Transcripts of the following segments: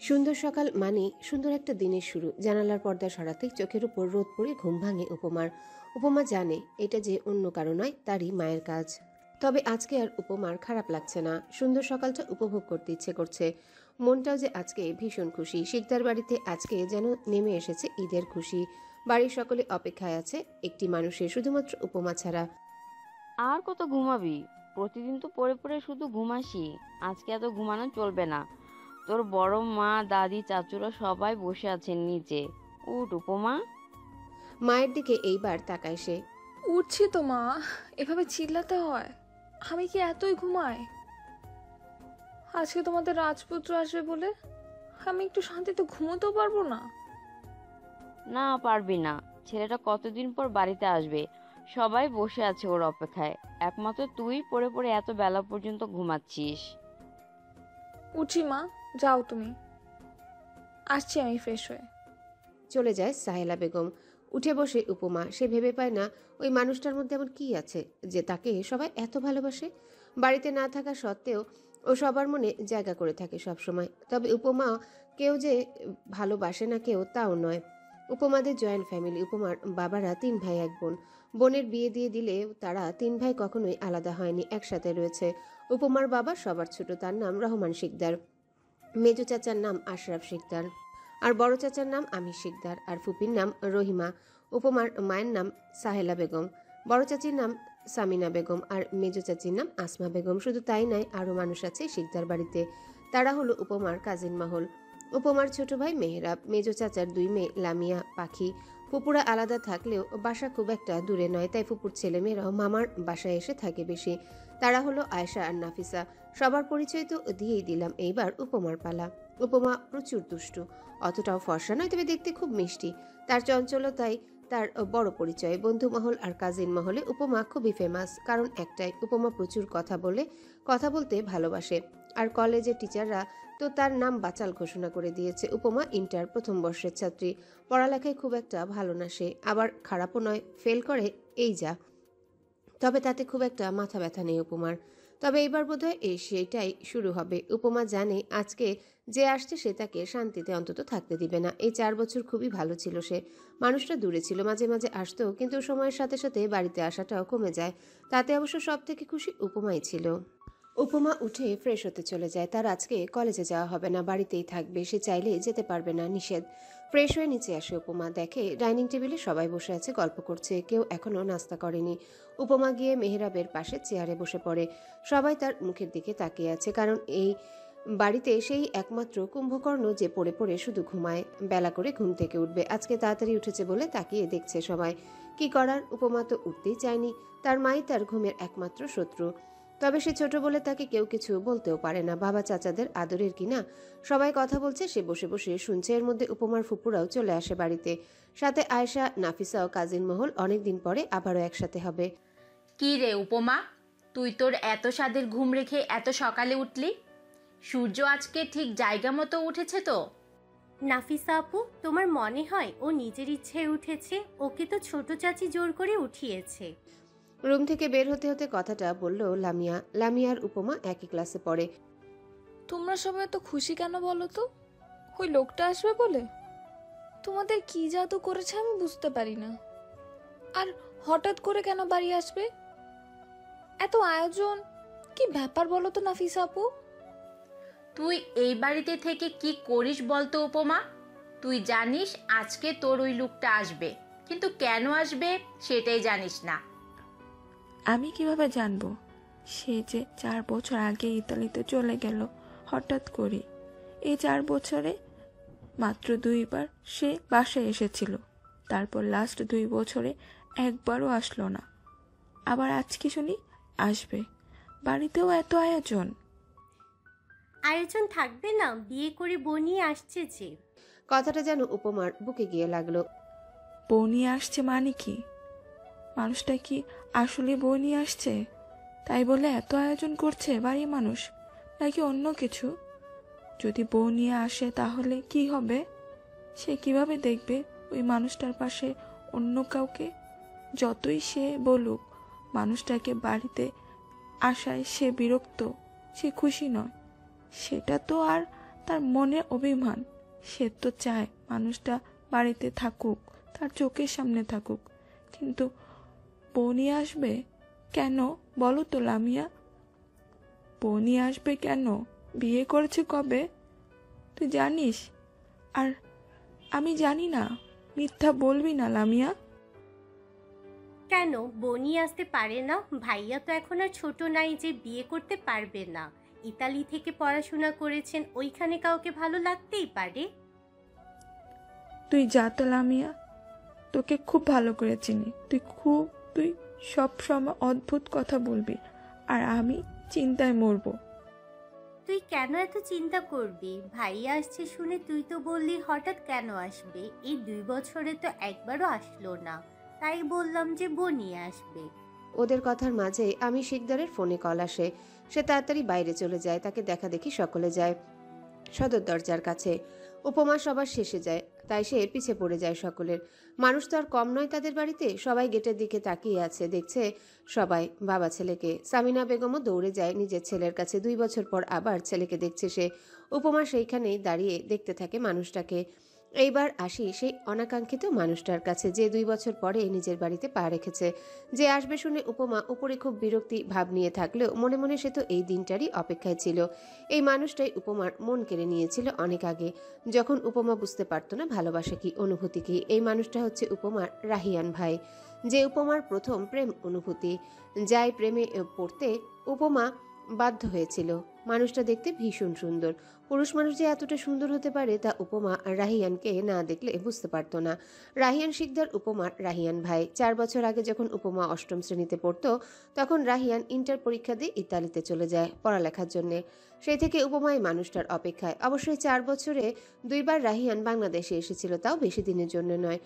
সুন্দর সকাল মানে সুন্দর একটা দিনের শুরু। জানালার পর্দা সরাতেই চোখের উপর রোদ পড়ে ঘুম ভাঙে উপমার। উপমা জানে এটা যে অন্য কারো নয়, তারই মায়ের কাজ। তবে আজকে আর উপমার খারাপ লাগছে না। সুন্দর সকালটা উপভোগ করতে ইচ্ছে করছে। মনটাও যে আজকে ভীষণ খুশি। শিকদার বাড়িতে আজকে যেন নেমে এসেছে ঈদের খুশি। বাড়ির সকলে অপেক্ষায় আছে একটি মানুষের, শুধুমাত্র উপমা ছাড়া। আর কত ঘুমাবি? প্রতিদিন তো পড়ে পড়ে শুধু ঘুমাসি। আজকে এত ঘুমানো চলবে না। তোর বড় মা, দাদি, চাচুরা সবাই বসে আছেন নিচে। উঠ উপমা। মায়ের দিকে এইবার তাকায় সে। উঠছি তো মা, এভাবে চিল্লাতে হয়? আমি কি এতই ঘুমাই? আজকে তোমাদের রাজপুত্র আসবে বলে আমি একটু শান্তিতে ঘুমোতেও পারবো না। না পারবি না। ছেলেটা কতদিন পর বাড়িতে আসবে। সবাই বসে আছে ওর অপেক্ষায়। একমাত্র তুই পড়ে পড়ে এত বেলা পর্যন্ত ঘুমাচ্ছিস। উঠছি মা, যাও তুমি, আসছি আমি ফ্রেশ হয়ে। চলে যায় সাহেলা বেগম। উঠে বসে উপমা। সে ভেবে পায় না ওই মানুষটার মধ্যে এমন কি আছে যে তাকে সবাই এত ভালোবাসে। বাড়িতে না থাকা সত্ত্বেও ও সবার মনে জায়গা করে থাকে সব সময়। তবে উপমা কেউ যে ভালোবাসে না কেউ, তাও নয়। উপমাদের জয়েন্ট ফ্যামিলি। উপমার বাবারা 3 ভাই 1 বোন। বোনের বিয়ে দিয়ে দিলেও তারা 3 ভাই কখনোই আলাদা হয়নি, একসাথে রয়েছে। উপমার বাবা সবার ছোট, তার নাম রহমান শিকদার। মেজো চাচার নাম আশরাফ শিকদার, আর বড় চাচার নাম আমির শিকদার, আর ফুপির নাম রহিমা। উপমার মায়ের নাম সাহেলা বেগম, বড় চাচির নাম সামিনা বেগম, আর মেজো চাচির নাম আসমা বেগম। শুধু তাই নয়, আরও মানুষ আছে শিকদার বাড়িতে। তারা হলো উপমার কাজিন মহল। উপমার ছোট ভাই মেহরাব, মেজো চাচার 2 মেয়ে লামিয়া, পাখি। ফুপুরা আলাদা থাকলেও বাসা খুব একটা দূরে নয়, তাই ফুপুর ছেলেমেয়েরাও মামার বাসায় এসে থাকে বেশি। তারা হলো আয়েশা আর নাফিসা। সবার পরিচয় তো দিয়েই দিলাম, এইবার উপমার পালা। উপমা প্রচুর দুষ্টু। অতটাও ফর্সা নয়, তবে দেখতে খুব মিষ্টি। তার চঞ্চলতাই তার বড় পরিচয়। বন্ধু মহল আর কাজিন মহলে উপমা খুবই ফেমাস। কারণ একটাই, উপমা প্রচুর কথা বলতে ভালোবাসে। আর কলেজের টিচাররা তো তার নাম বাচাল ঘোষণা করে দিয়েছে। উপমা ইন্টার প্রথম বর্ষের ছাত্রী। পড়ালেখায় খুব একটা ভালো না সে, আবার খারাপও নয়, ফেল করে এই যা। তবে তাতে খুব একটা মাথা ব্যথা নেই উপমার। তবে এইবার বোধহয় সেটাই শুরু হবে। উপমা জানে আজকে যে আসছে সে তাকে শান্তিতে অন্তত থাকতে দিবে না। এই 4 বছর খুবই ভালো ছিল সে। মানুষটা দূরে ছিল, মাঝে মাঝে আসতো, কিন্তু সময়ের সাথে সাথে বাড়িতে আসাটাও কমে যায়। তাতে অবশ্য সব থেকে খুশি উপমাই ছিল। উপমা উঠে ফ্রেশ হতে চলে যায়। তার আজকে কলেজে যাওয়া হবে না, বাড়িতেই থাকবে। সে চাইলে যেতে পারবে না, নিষেধ। ফ্রেশ হয়ে নিচে আসে উপমা। দেখে ডাইনিং টেবিলে সবাই বসে আছে, গল্প করছে। কেউ এখনো নাস্তা করেনি। উপমা গিয়ে মেহরাবের পাশে চেয়ারে বসে পড়ে। সবাই তার মুখের দিকে তাকিয়ে আছে, কারণ এই বাড়িতে সেই একমাত্র কুম্ভকর্ণ যে পড়ে পড়ে শুধু ঘুমায়। বেলা করে ঘুম থেকে উঠবে, আজকে তাড়াতাড়ি উঠেছে বলে তাকিয়ে দেখছে সবাই। কি করার, উপমা তো উঠতেই চায়নি। তার মাই তার ঘুমের একমাত্র শত্রু। তবে সে ছোট বলে তাকে কেউ কিছু বলতেও পারে না। বাবা চাচাদের আদরের কিনা। সবাই কথা বলছে, সে বসে বসে শুনছে। এর মধ্যে উপমার ফুপুরাও চলে আসে বাড়িতে। সাথে আয়েশা, নাফিসা ও কাজিন মহল। অনেকদিন পরে আবারও একসাথে হবে। কি রে উপমা, তুই তোর এত স্বাদের ঘুম রেখে এত সকালে উঠলি? সূর্য আজকে ঠিক জায়গা মতো উঠেছে তো? নাফিসা আপু, তোমার মনে হয় ও নিজের ইচ্ছায় উঠেছে? ওকে তো ছোট চাচি জোর করে উঠিয়েছে। রুম থেকে বের হতে হতে কথাটা বলল লামিয়া। লামিয়ার উপমা একই ক্লাসে পড়ে। তোমরা সবাই এত খুশি কেন বলো তো? ওই লোকটা আসবে বলে? তোমাদের কি জাদু করেছে আমি বুঝতে পারি না। আর হঠাৎ করে কেন বাড়ি আসবে? এত আয়োজন, কি ব্যাপার বলো তো নাফিসা আপু? তুই এই বাড়িতে থেকে কি করিস বলতো উপমা? তুই জানিস আজকে তোর ওই লোকটা আসবে, কিন্তু কেন আসবে সেটাই জানিস না। আমি কিভাবে জানবো? সে যে 4 বছর আগে ইতালিতে চলে গেল হঠাৎ করে। এই 4 বছরে মাত্র 2বার সে বাসায় এসেছিল। তারপর লাস্ট 2 বছরে একবারও আসলো না। আবার আজকে শুনি আসবে। বাড়িতেও এত আয়োজন। আয়োজন থাকবে না? বিয়ে করে বনিয়ে আসছে যে। কথাটা যেন উপমার বুকে গিয়ে লাগলো। বউ নিয়ে আসছে মানে কি? মানুষটা কি আসলে বউ নিয়ে আসছে? তাই বলে এত আয়োজন করছে বাড়ির মানুষ, নাকি অন্য কিছু? যদি বউ নিয়ে আসে তাহলে কি হবে? সে কিভাবে দেখবে ওই মানুষটার পাশে অন্য কাউকে? যতই সে বলুক মানুষটাকে বাড়িতে আশায় সে বিরক্ত, সে খুশি নয়। সেটা তো আর তার মনের অভিমান। সে তো চায় মানুষটা বাড়িতে থাকুক, তার চোখের সামনে থাকুক। কিন্তু বনি আসবে কেন বলো তো লামিয়া? বনি আসবে কেন? বিয়ে করেছে কবে তুই জানিস? আর আমি জানি না। মিথ্যা বলবি না লামিয়া। কেন বনি আসতে পারে না? ভাইয়া তো এখন আর ছোট নাই যে বিয়ে করতে পারবে না। ইতালি থেকে পড়াশোনা করেছেন, ওইখানে কাউকে ভালো লাগতেই পারে। তুই যা তো লামিয়া, তোকে খুব ভালো করে চিনি। তুই সব সময় অদ্ভুত কথা বলবি, আর আমি চিন্তায় মরবো। তুই কেন এত চিন্তা করবি? ভাইয়া আসছে শুনে তুই তো বললি হঠাৎ কেন আসবে। এই 2 বছরে তো একবারও আসলো না, তাই বললাম যে বনি আসবে। ওদের কথার মাঝেই আমি শিকদারের ফোনে কল আসে। সে তাড়াতাড়ি বাইরে চলে যায়। তাকে দেখা দেখি সকলে যায় সদর দরজার কাছে। উপমা সবার শেষে যায়, তাই সে পিছে পড়ে যায় সকলের। মানুষ তো আর কম নয় তাদের বাড়িতে। সবাই গেটের দিকে তাকিয়ে আছে, দেখছে সবাই বাবা ছেলেকে। সামিনা বেগমও দৌড়ে যায় নিজের ছেলের কাছে। 2 বছর পর আবার ছেলেকে দেখছে সে। উপমা সেইখানেই দাঁড়িয়ে দেখতে থাকে মানুষটাকে। এইবার আসি সেই অনাকাঙ্ক্ষিত মানুষটার কাছে, যে 2 বছর পরে নিজের বাড়িতে পা রেখেছে। যে আসবে শুনে উপমা উপরে খুব বিরক্তি ভাব নিয়ে থাকলেও মনে মনে সে তো এই দিনটারই অপেক্ষায় ছিল। এই মানুষটাই উপমার মন কেড়ে নিয়েছিল অনেক আগে, যখন উপমা বুঝতে পারতো না ভালোবাসা কি, অনুভূতি কি। এই মানুষটা হচ্ছে উপমার রাহিয়ান ভাই, যে উপমার প্রথম প্রেম অনুভূতি। যাই প্রেমে পড়তে উপমা বাধ্য হয়েছিল। মানুষটা দেখতে ভীষণ সুন্দর। পুরুষ মানুষ যে এতটা সুন্দর হতে পারে তা উপমা রাহিয়ানকে না দেখলে বুঝতে পারতো না। রাহিয়ান শিকদার উপমার রাহিয়ান ভাই। 4 বছর আগে যখন উপমা 8ম শ্রেণীতে পড়তো, তখন রাহিয়ান ইন্টার পরীক্ষা দিয়ে ইতালিতে চলে যায় পড়ালেখার জন্যে। সেই থেকে উপমা এই মানুষটার অপেক্ষায়। অবশ্যই 4 বছরে 2 বার রাহিয়ান বাংলাদেশে এসেছিল, তাও বেশি দিনের জন্য নয়।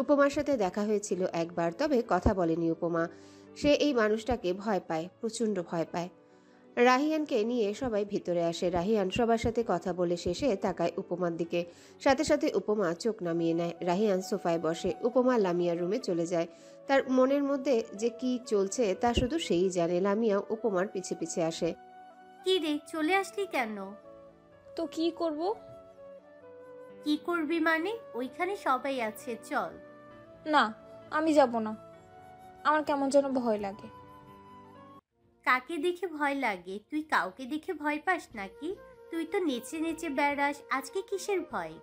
উপমার সাথে দেখা হয়েছিল একবার, তবে কথা বলেনি উপমা। সে এই মানুষটাকে ভয় পায়, প্রচণ্ড ভয় পায়। রাহিয়ানকে নিয়ে সবাই ভিতরে আসে। রাহিয়ান সবার সাথে কথা বলে শেষে তাকায় উপমার দিকে। সাথে সাথে উপমা চোখ নামিয়ে নেয়। রাহিয়ান সোফায় বসে। উপমা লামিয়ার রুমে চলে যায়। তার মনের মধ্যে যে কি চলছে তা শুধু সেই জানে। লামিয়াও উপমার পিছে পিছে আসে। কি রে, চলে আসলি কেন? তো কি করব? কি করবি মানে? ওইখানে সবাই আছে, চল। না, আমি যাব না। আমার কেমন যেন ভয় লাগে। কাকে দেখে ভয় লাগে? তুই কাউকে দেখে ভয় পাস নাকি? তুই তো নেচে নেচে বেড়াস, আজকে কিসের ভয়?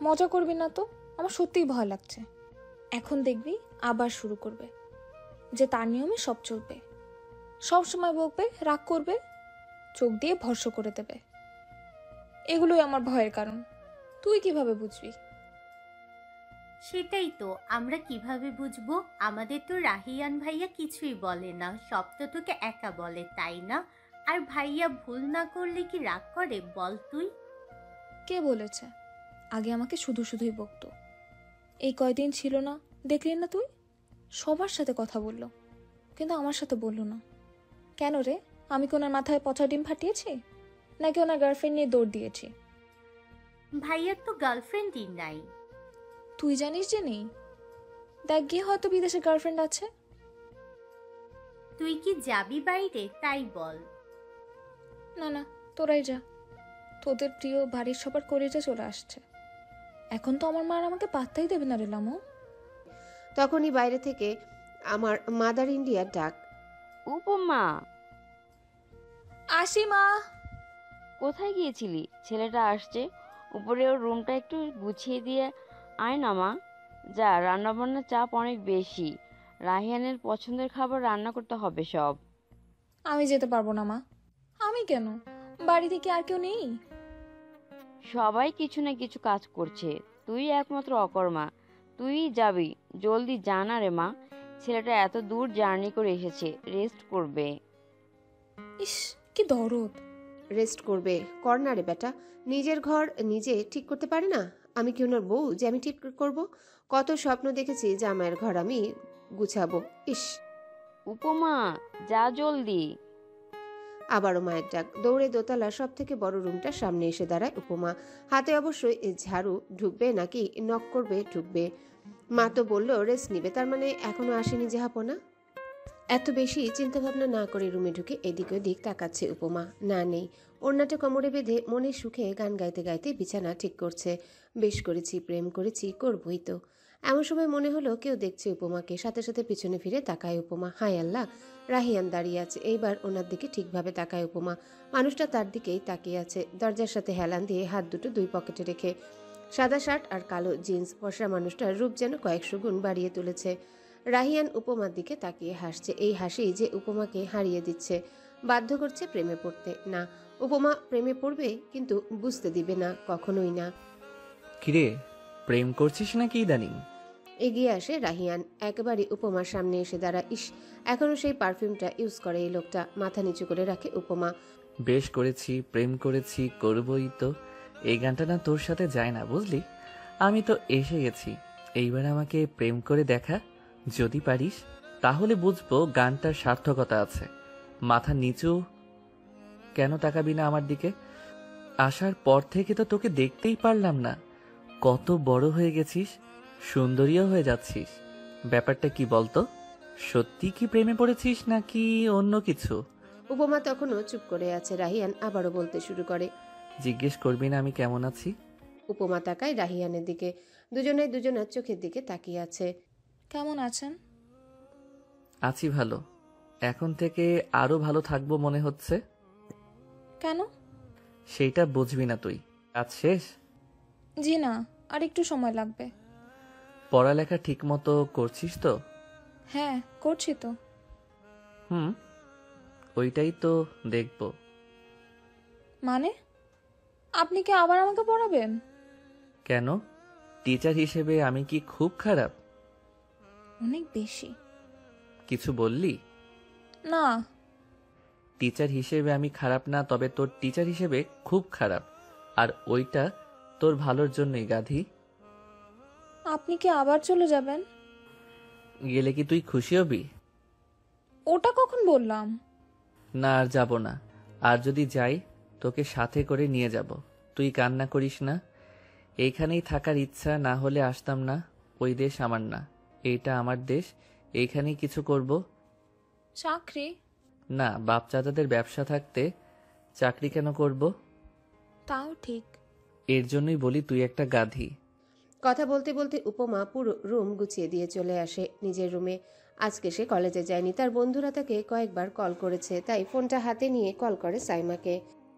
মজা করবি না তো? আমার সত্যিই ভয় লাগছে। এখন দেখবি আবার শুরু করবে, যে তার নিয়মে সব চলবে। সব সময় বকবে, রাগ করবে, চোখ দিয়ে ভর্ষ করে দেবে। এগুলোই আমার ভয়ের কারণ। তুই কিভাবে বুঝবি? সেটাই তো, আমরা কিভাবে বুঝবো? আমাদের তো রাহিয়ান ভাইয়া কিছুই বলে না, সব তো তোকে একা বলে, তাই না? আর ভাইয়া ভুল না করলে কি রাগ করে বল তুই? কে বলেছে? আগে আমাকে শুধু শুধুই বকতো। এই কয়দিন ছিল না, দেখলি না তুই? সবার সাথে কথা বললো, কিন্তু আমার সাথে বললো না। কেন রে? আমি কি ওনার মাথায় পচা ডিম ফাটিয়েছি, নাকি ওনার গার্লফ্রেন্ড নিয়ে দৌড় দিয়েছি? ভাইয়ার তো গার্লফ্রেন্ডই নাই। তুই জানিস যে নেই? দেখ গিয়ে, হয়তো বিদেশে গার্লফ্রেন্ড আছে। তুই কি যাবি বাইরে তাই বল। না না, তোরাই যা। তোদের প্রিয় বাড়ির সবার কলেজে চলে আসছে। এখন তো আমার মা আর আমাকে পাত্তাই দেবে না রে লামু। তখনই বাইরে থেকে আমার মাদার ইন্ডিয়ার ডাক। উপমা, আসি মা। কোথায় গিয়েছিলি? ছেলেটা আসছে, উপরে ওর রুমটা একটু গুছিয়ে দিয়ে আয় না মা। যা, রান্নাবান্নার চাপ অনেক বেশি। রাহিয়ানের পছন্দের খাবার রান্না করতে হবে সব। আমি যেতে পারবো না মা। আমি কেন? বাড়িতে কি আর কেউ নেই? সবাই কিছু না কিছু কাজ করছে, তুই একমাত্র অকর্মা। তুই যাবি, জলদি জানা রে মা। ছেলেটা এত দূর জার্নি করে এসেছে, রেস্ট করবে। ইস, কি দরদ। রেস্ট করবে? কর না রে বেটা, নিজের ঘর নিজে ঠিক করতে পারে না? আমি কি ওনার বউ যে আমি ঠিক করব? কত স্বপ্ন দেখেছি জামাইয়ের ঘর আমি গুছাবো। ইস! উপমা, যা জলদি। আবারও মায়ের ডাক। দৌড়ে দোতলা সব থেকে বড় রুমটার সামনে এসে দাঁড়ায় উপমা। হাতে অবশ্যই ঝাড়ু। ঢুকবে নাকি নক করবে ঢুকবে? মা তো বললো রেস্ট নিবে, তার মানে এখনো আসেনি জাহাপনা। এত বেশি চিন্তাভাবনা না করে রুমে ঢুকে এদিক ওদিক তাকাচ্ছে উপমা। না নেই, ওড়নাটা কোমরে বেঁধে মনের সুখে গান গাইতে গাইতে বিছানা ঠিক করছে। বেশ করেছি, প্রেম করেছি, করবই তো। এমন সময় মনে হলো কেউ দেখছে উপমাকে। সাথে সাথে পিছনে ফিরে তাকায় উপমা। হায় আল্লাহ, রাহিয়ান দাঁড়িয়ে আছে। এইবার ওনার দিকে ঠিকভাবে তাকায় উপমা। মানুষটা তার দিকেই তাকিয়ে আছে, দরজার সাথে হেলান দিয়ে হাত দুটো দুই পকেটে রেখে। সাদা শার্ট আর কালো জিন্স পরশা মানুষটার রূপ যেন কয়েকশো গুণ বাড়িয়ে তুলেছে। রাহিয়ান উপমার দিকে তাকিয়ে হাসছে। এই হাসি যে উপমাকে হারিয়ে দিচ্ছে, বাধ্য করছে প্রেমে পড়তে। না, উপমা প্রেমে পড়বে, কিন্তু বুঝতে দিবে না, কখনোই না। কিরে, প্রেম করছিস নাকি ইদানিং? এগিয়ে আসে রাহিয়ান, একেবারে উপমার সামনে এসে দাঁড়া। ইস, এখনো সেই পারফিউমটা ইউজ করে এই লোকটা। মাথা নিচু করে রাখে উপমা। বেশ করেছি, প্রেম করেছি, করবই তো। এই গানটা না তোর সাথে যায় না, বুঝলি? আমি তো এসে গেছি, এইবার আমাকে প্রেম করে দেখা। যদি পারিস তাহলে বুঝবো গানটার সার্থকতা আছে। মাথা নিচু কেন তাকাবি না আমার দিকে? আসার পর থেকে তো তোকে দেখতেই পারলাম না। কত বড় হয়ে গেছিস, সুন্দরীও হয়ে যাচ্ছিস। ব্যাপারটা কি বলতো? সত্যি কি প্রেমে পড়েছিস নাকি অন্য কিছু? উপমা তখনও চুপ করে আছে। রাহিয়ান আবারও বলতে শুরু করে। জিজ্ঞেস করবি না আমি কেমন আছি? উপমা তাকায় রাহিয়ানের দিকে। দুজনে দুজনের চোখের দিকে তাকিয়ে আছে। কেমন আছেন? আছি ভালো। এখন থেকে আরো ভালো থাকবো মনে হচ্ছে। কেন? সেইটা বুঝবি না তুই। কাজ শেষ? জি না, আর একটু সময় লাগবে। পড়ালেখা ঠিক মতো করছিস তো? হ্যাঁ, করছি তো। হুম, ওইটাই তো দেখবো। মানে? আপনি কি আবার আমাকে পড়াবেন? কেন, টিচার হিসেবে আমি কি খুব খারাপ? অনেক বেশি। কিছু বললি? না। টিচার হিসেবে আমি খারাপ না, তবে তোর টিচার হিসেবে খুব খারাপ। আর ওইটা তোর ভালোর জন্যই গাধি। আপনি কি আবার চলে যাবেন? গেলে কি তুই খুশি হবি? ওটা কখন বললাম? না, আর যাব না। আর যদি যাই তোকে সাথে করে নিয়ে যাব। তুই কান্না করিস না। এইখানেই থাকার ইচ্ছা, না হলে আসতাম না। ওই দেশ আমার না, এইটা আমার দেশ। এইখানেই কিছু করব। চাকরি? না, বাপ চাচাদের ব্যবসা থাকতে চাকরি কেন করব? তাও ঠিক। এর জন্যই বলি তুই একটা গাধি। কথা বলতে বলতে উপমা পুরো রুম গুছিয়ে দিয়ে চলে আসে নিজের রুমে। আজকে সে কলেজে যায়নি। তার বন্ধুরা তাকে কয়েকবার কল করেছে, তাই ফোনটা হাতে নিয়ে কল করে সাইমাকে।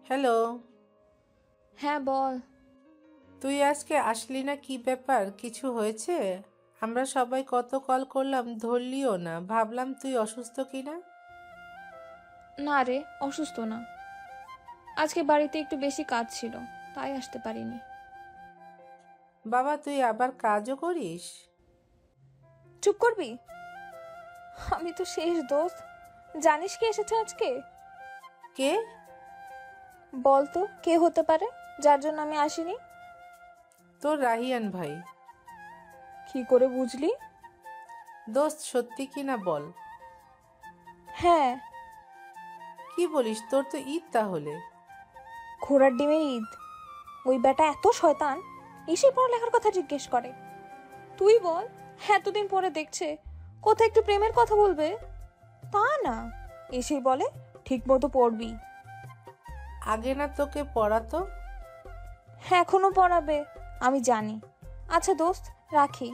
হ্যালো, হ্যাঁ বল। তুই আজকে আসলি না, কি ব্যাপার? কিছু হয়েছে? আমরা সবাই কত কল করলাম, ধরলিও না। ভাবলাম তুই অসুস্থ কিনা। না রে, অসুস্থ না। আজকে বাড়িতে একটু বেশি কাজ ছিল, তাই আসতে পারিনি। বাবা, তুই আবার কাজও করিস? চুপ করবি? আমি তো শেষ দোস্ত। জানিস কে এসেছে আজকে? কে? বল তো কে হতে পারে যার জন্য আমি আসিনি? তোর রাহিয়ান ভাই। কি করে বুঝলি? দোস্ত, সত্যি কিনা বল। হ্যাঁ। কি বলিস? তোর তো ঈদ তাহলে। ঘোড়ার ডিমের ঈদ। ওই বেটা এত শয়তান, এসে পড়ালেখার কথা জিজ্ঞেস করে। তুই বল, এতদিন পরে দেখছে, কোথায় একটু প্রেমের কথা বলবে? তা না, এসে বলে ঠিক মতো পড়বি। আগে না তোকে পড়াতো? হ্যাঁ, এখনো পড়াবে, আমি জানি। আচ্ছা দোস্ত, রাখি।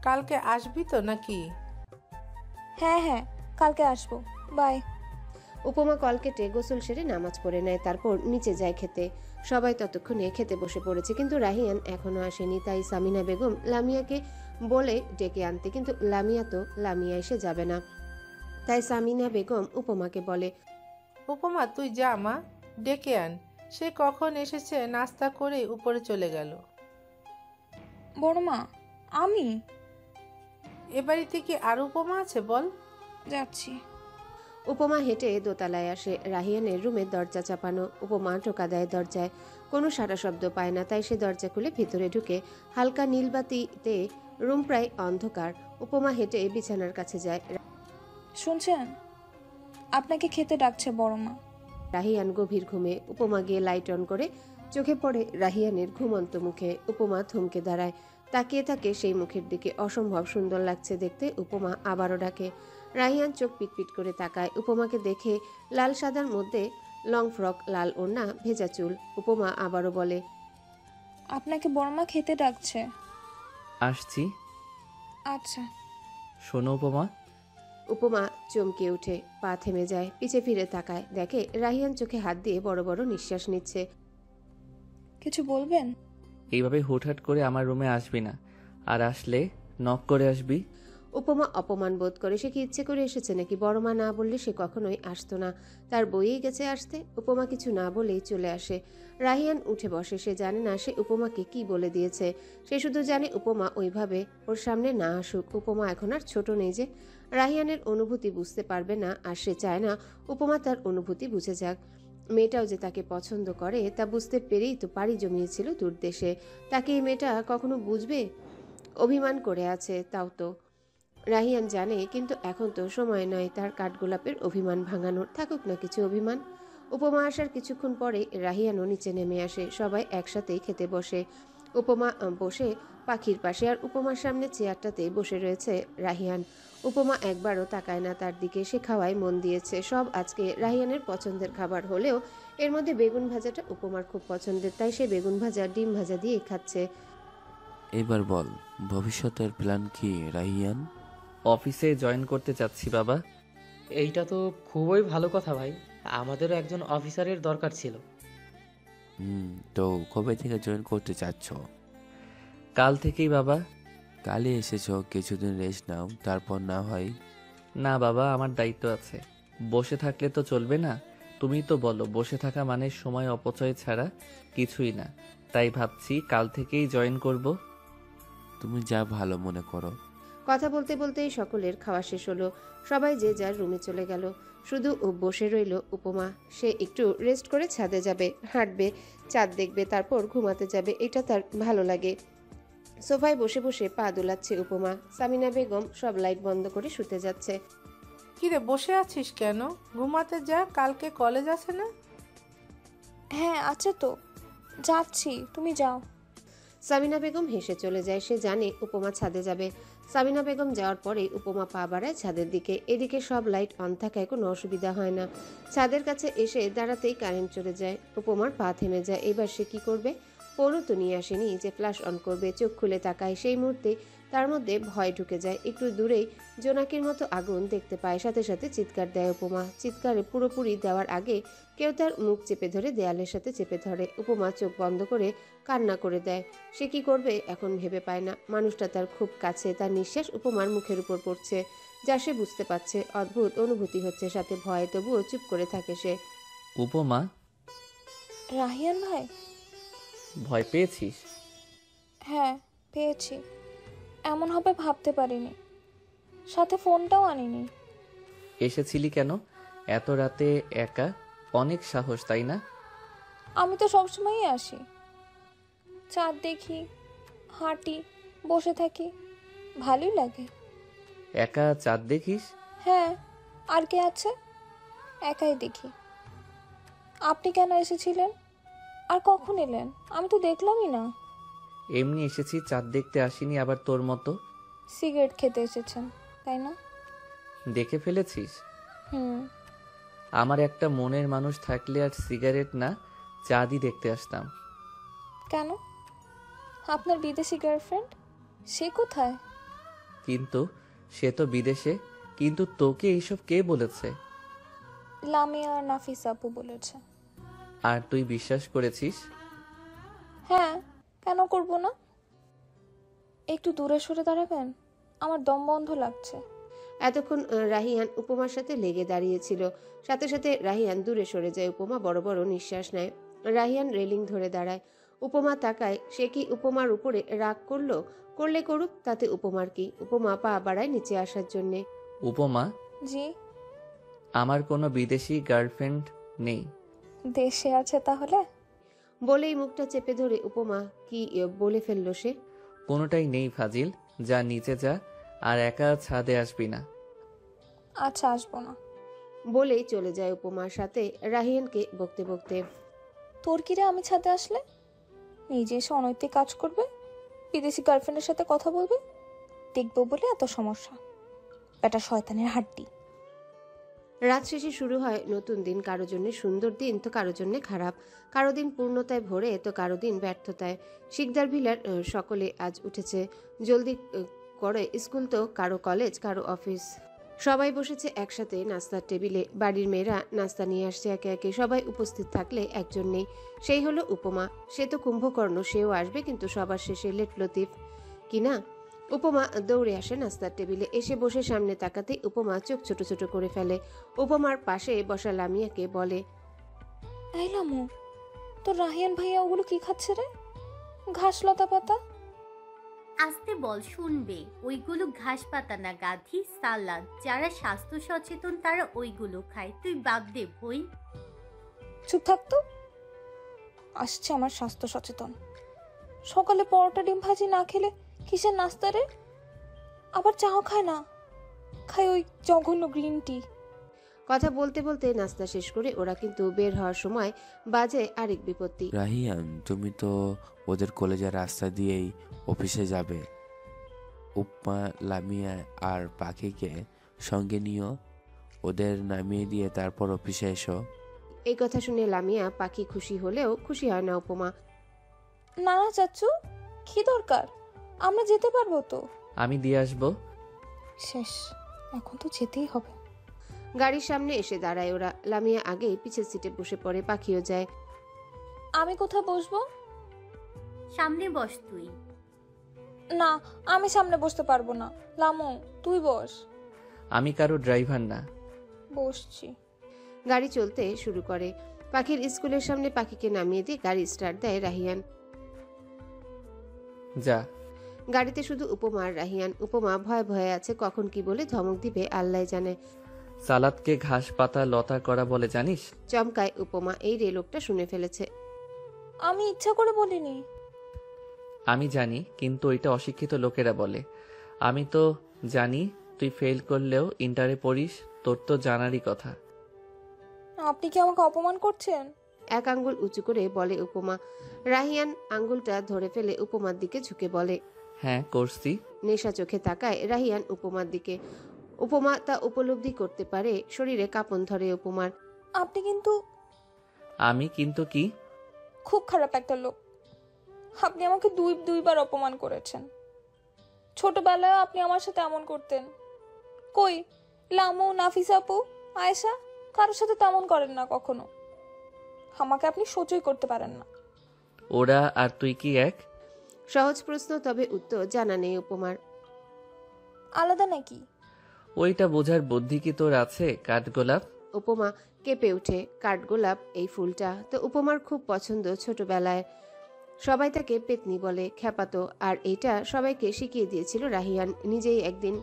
কালকে আসবি তো নাকি? হ্যাঁ হ্যাঁ, কালকে আসবো। বাই। উপমা কল কেটে গোসল সেরে নামাজ পড়ে নেয়, তারপর নিচে যায় খেতে। সবাই ততক্ষণে খেতে বসে পড়েছে, কিন্তু রাহিয়ান এখনো আসেনি। তাই সামিনা বেগম লামিয়াকে বলে ডেকে আনতে, কিন্তু লামিয়া এসে যাবে না। তাই সামিনা বেগম উপমাকে বলে, উপমা, তুই যা মা, ডেকে আন। সে কখন এসেছে, নাস্তা করে উপরে চলে গেল। বড় মা, আমি এ বাড়িতে কি আর উপমা আছে বল? যাচ্ছি। উপমা হেঁটে দোতলায় আসে। রাহিয়ানের রুমের দরজা চাপানো। উপমা টোকা দেয় দরজায়, কোনো সারা শব্দ পায় না। তাই সে দরজা খুলে ভিতরে ঢুকে। হালকা নীলবাতিতে রুম প্রায় অন্ধকার। উপমা হেঁটে বিছানার কাছে যায়। শুনছেন? আপনাকে খেতে ডাকছে বড় মা। রাহিয়ান গভীর ঘুমে। উপমা গিয়ে লাইট অন করে। চোখে পড়ে রাহিয়ানের ঘুমন্ত মুখে। উপমা থমকে দাঁড়ায়, তাকিয়ে থাকে সেই মুখের দিকে। অসম্ভব সুন্দর লাগছে দেখতে। উপমা আবারও ডাকে, রাহিয়ান চোখ পিটপিট করে তাকায় উপমাকে দেখে। লাল সাদার মধ্যে লং ফ্রক, লাল ওড়না, ভেজা চুল। উপমা আবারও বলে, আপনাকে বড়মা খেতে ডাকছে। আসছি। আচ্ছা। শোনো উপমা। উপমা চমকে উঠে, পা থেমে যায়, পিছে ফিরে তাকায়, দেখে রাহিয়ান চোখে হাত দিয়ে বড় বড় নিঃশ্বাস নিচ্ছে। কিছু বলবেন? এইভাবে হুটহাট করে আমার রুমে আসবি না, আর আসলে নক করে আসবি। উপমা অপমান বোধ করে। সে কি ইচ্ছে করে এসেছে নাকি? বড় মা না বললে সে কখনোই আসতো না, তার বইয়েই গেছে আসতে। উপমা কিছু না বলেই চলে আসে। রাহিয়ান উঠে বসে। সে জানে না সে উপমাকে কি বলে দিয়েছে। সে শুধু জানে উপমা ওইভাবে ওর সামনে না আসুক। উপমা এখন আর ছোট নেই যে রাহিয়ানের অনুভূতি বুঝতে পারবে না, আর সে চায় না উপমা তার অনুভূতি বুঝে যাক। মেয়েটাও যে তাকে পছন্দ করে তা বুঝতে পেরেই তো পাড়ি জমিয়েছিল দূর দেশে। তাকে এই মেয়েটা কখনো বুঝবে? অভিমান করে আছে, তাও তো রাহিয়ান জানে, কিন্তু এখন তো সময় নয় তার কাঠগোলাপের অভিমান ভাঙানোর। থাকুক না কিছু অভিমান। উপমা আসার কিছুক্ষণ পরে রাহিয়ানও নিচে নেমে আসে। সবাই একসাথেই খেতে বসে। উপমা বসে পাখির পাশে, আর উপমার সামনে চেয়ারটাতে বসে রয়েছে রাহিয়ান। উপমা একবারও তাকায় না তার দিকে। সে খাওয়ায় মন দিয়েছে। সব আজকে রাহিয়ানের পছন্দের খাবার হলেও এর মধ্যে বেগুন ভাজাটা উপমার খুব পছন্দের, তাই সে বেগুন ভাজা, ডিম ভাজা দিয়ে খাচ্ছে। এবার বল, ভবিষ্যতের প্ল্যান কি রাহিয়ান? অফিসে জয়েন করতে চাচ্ছি বাবা। এইটা তো খুবই ভালো কথা ভাই, আমাদেরও একজন অফিসারের দরকার ছিল। তো কবে থেকে জয়েন করতে চাচ্ছ? কাল থেকেই বাবা। কালই এসেছো, কিছুদিন রেস্ট নাও, তারপর না হয়। না বাবা, আমার দায়িত্ব আছে। বসে থাকলে তো চলবে না। তুমি তো বলো বসে থাকা মানে সময় অপচয় ছাড়া কিছুই না। তাই ভাবছি কাল থেকেই জয়েন করব। তুমি যা ভালো মনে করো। কথা বলতে বলতেই সকলের খাওয়া শেষ হলো। সবাই যে যার রুমে চলে গেল। শুধু বসে রইল উপমা। সে একটু রেস্ট করে ছাদে যাবে, হাঁটবে, চাঁদ দেখবে, তারপর ঘুমাতে যাবে। এটা তার ভালো লাগে। সোফায় বসে বসে পা দোলাচ্ছে উপমা। সামিনা বেগম সব লাইট বন্ধ করে শুতে যাচ্ছে। কিরে বসে আছিস কেন? ঘুমাতে যা, কালকে কলেজ আছে না? হ্যাঁ আছে তো, যাচ্ছি, তুমি যাও। সামিনা বেগম হেসে চলে যায়। সে জানে উপমা ছাদে যাবে। সামিনা বেগম যাওয়ার পরেই উপমা পা বাড়ায় ছাদের দিকে। এদিকে সব লাইট অন থাকায় কোনো অসুবিধা হয় না। ছাদের কাছে এসে দাঁড়াতেই কারেন্ট চলে যায়। উপমার পা থেমে যায়। এবার সে কি করবে? ফোনও তো নিয়ে আসেনি যে ফ্ল্যাশ অন করবে। চোখ খুলে তাকায়। সেই মুহূর্তে তার মধ্যে ভয় ঢুকে যায়। একটু দূরেই জোনাকির মতো আগুন দেখতে পায়। সাথে সাথে চিৎকার দেয় উপমা। চিৎকারে পুরোপুরি দেওয়ার আগে কেউ তার মুখ চেপে ধরে দেয়ালের সাথে চেপে ধরে। উপমা চোখ বন্ধ করে কান্না করে দেয়। সে কি করবে এখন ভেবে পায় না। মানুষটা তার খুব কাছে। তার নিঃশ্বাস উপমার মুখের উপর পড়ছে, যা সে বুঝতে পারছে। অদ্ভুত অনুভূতি হচ্ছে, সাথে ভয়। তবুও চুপ করে থাকে সে। উপমা, রাহিয়ান ভাই। ভয় পেয়েছিস? হ্যাঁ পেয়েছি, এমন হবে ভাবতে পারিনি। সাথে ফোনটাও আনিনি। এসেছিলি কেন এত রাতে একা? অনেক সাহস, তাই না? আমি তো সবসময়ই আসি, চাঁদ দেখি, হাঁটি, বসে থাকি, ভালোই লাগে। একা চাঁদ দেখিস? হ্যাঁ, আর কে আছে? একাই দেখি। আপনি কেন এসেছিলেন? আর কখন এলেন? আমি তো দেখলামই না। এমনি এসেছি, চাঁদ দেখতে আসিনি আবার তোর মতো। সিগারেট খেতে এসেছেন তাই না? দেখে ফেলেছিস? হুম। আমার একটা মনের মানুষ থাকলে আর সিগারেট না, চাঁদই দেখতে আসতাম। কেন? আপনার বিদেশি গার্লফ্রেন্ড, সে কোথায়? কিন্তু সে তো বিদেশে। কিন্তু তোকে এইসব কে বলেছে? লামিয়া আর নাফিস আপু বলেছে। আর তুই বিশ্বাস করেছিস? হ্যাঁ, কেন করব না? একটু দূরে সরে দাঁড়াবেন, আমার দম বন্ধ লাগছে। এতক্ষণ রাহিয়ান উপমার সাথে লেগে দাঁড়িয়েছিল। সাথে সাথে রাহিয়ান দূরে সরে যায়। উপমা বড় বড় নিঃশ্বাস নেয়। রাহিয়ান রেলিং ধরে দাঁড়ায়। উপমা তাকায়। সে কি উপমার উপরে রাগ করলো? করলে করুক, তাতে উপমার কি? উপমা পা বাড়ায় নিচে আসার জন্যে। উপমা, জি? আমার কোনো বিদেশি গার্লফ্রেন্ড নেই। দেশে আছে তাহলে? বলেই মুখটা চেপে ধরে উপমা কি বলে ফেললো সে। কোনোটাই নেই ফাজিল। যা নিচে যা, আর একা ছাদে আসবি না। আচ্ছা, আসবো না। বলেই চলে যায় উপমার সাথে রাহিয়ানকে বকতে বকতে। তোর কিরে আমি ছাদে আসলে? নিজে এসে অনৈতিক কাজ করবে, বিদেশি গার্লফ্রেন্ডের সাথে কথা বলবে, দেখবো বলে এত সমস্যা। বেটা শয়তানের হাড্ডি। রাত শেষে শুরু হয় নতুন দিন, কারো জন্য সুন্দর দিন তো কারো জন্য খারাপ, কারো দিন পূর্ণতায় ভরে তো কারো দিন ব্যর্থতায়। শিকদার ভিলার সকলে আজ উঠেছে জলদি করে, স্কুল তো কারো কলেজ কারো অফিস। সবাই বসেছে একসাথে নাস্তার টেবিলে, বাড়ির মেয়েরা নাস্তা নিয়ে আসছে একে একে। সবাই উপস্থিত থাকলে একজন নেই, সেই হলো উপমা। সে তো কুম্ভকর্ণ, সেও আসবে, কিন্তু সবার শেষে লেট লতিফ কিনা। উপমা দৌড়ে আসে নাস্তার টেবিলে, এসে বসে সামনে তাকাতেই উপমা চোখ ছোট ছোট করে ফেলে। উপমার পাশে বসা লামিয়াকে বলে, এই লামু, তোর রাহিয়ান ভাইয়া ওগুলো কি খাচ্ছে রে? ঘাস লতা পাতা। আসতে বল, শুনবে। ওইগুলো ঘাস পাতা না গাধি, সালাদ। যারা স্বাস্থ্য সচেতন তারা ওইগুলো খায়, তুই বাদ দে বই। চুপ থাকতো। আসছে আমার স্বাস্থ্য সচেতন। সকালে পরোটা ডিম ভাজি না খেলে কিসের নাস্তা রে? আবার চাও খায় না, খায় ওই জঘন্য গ্রিন টি। কথা বলতে বলতে নাস্তা শেষ করে ওরা কিন্তু বের হওয়ার সময় বাজে আরেক বিপত্তি। রাহিয়ান, তুমি তো ওদের কলেজের রাস্তা দিয়েই অফিসে যাবে। উপমা, লামিয়া আর পাখিকে সঙ্গে নিও। ওদের নামিয়ে দিয়ে তারপর অফিসে এসো। এই কথা শুনে লামিয়া পাখি খুশি হলেও খুশি হয় না উপমা। না না চাচ্চু, কি দরকার, আমরা যেতে পারবো তো। আমি দিয়ে আসবো। শেষ, এখন তো যেতেই হবে। গাড়ির সামনে এসে দাঁড়ায় ওরা। লামিয়া আগেই পিছের সিটে বসে পড়ে, পাখিও যায়। আমি কোথায় বসবো? সামনে বস তুই। না, আমি সামনে বসতে পারবো না। লামু, তুই বস। আমি কারো ড্রাইভার না। বসছি। গাড়ি চলতে শুরু করে। পাখির স্কুলের সামনে পাখিকে নামিয়ে দিয়ে গাড়ি স্টার্ট দেয় রাহিয়ান। যা। গাড়িতে শুধু উপমা আর রাহিয়ান। উপমা ভয়ে ভয়ে আছে, কখন কি বলে ধমক দিবে আল্লাহ জানে। সালাদকে ঘাস পাতা লতা করা বলে জানিস? চমকায় উপমা, এই রে লোকটা শুনে ফেলেছে। আমি ইচ্ছা করে বলিনি। আমি জানি, কিন্তু ওইটা অশিক্ষিত লোকেরা বলে। আমি তো জানি তুই ফেল করলেও ইন্টারে পড়িস, তোর তো জানারই কথা। আপনি কি আমাকে অপমান করছেন? এক আঙ্গুল উঁচু করে বলে উপমা। রাহিয়ান আঙ্গুলটা ধরে ফেলে উপমার দিকে ঝুঁকে বলে, হ্যাঁ করছি। নেশা চোখে তাকায় রাহিয়ান উপমার দিকে। উপমা তা উপলব্ধি করতে পারে, শরীরে কাঁপন ধরে উপমার। আপনি কিন্তু আমি কিন্তু কি? খুব খারাপ একটা লোক। আপনি আমাকে দুইবার অপমান করেছেন। ছোটবেলায় আপনি আমার সাথে এমন করতেন। কই, লামু, নাফিসা আপু, আয়েশা, কারোর সাথে তেমন করেন না কখনো। আমাকে আপনি সহ্যই করতে পারেন না। ওরা আর তুই কি এক? সহজ প্রশ্ন, তবে উত্তর জানা নেই উপমার। আলাদা নাকি? ওইটা বোঝার বুদ্ধি কি তোর আছে, কাঠগোলাপ? উপমা কেঁপে উঠে। কাঠগোলাপ, এই ফুলটা তো উপমার খুব পছন্দ ছোটবেলায়। সবাই তাকে পেতনি বলে, খ্যাপাতো। আর এইটা সবাইকে শিখিয়ে দিয়েছিল রাহিয়ান নিজেই একদিন।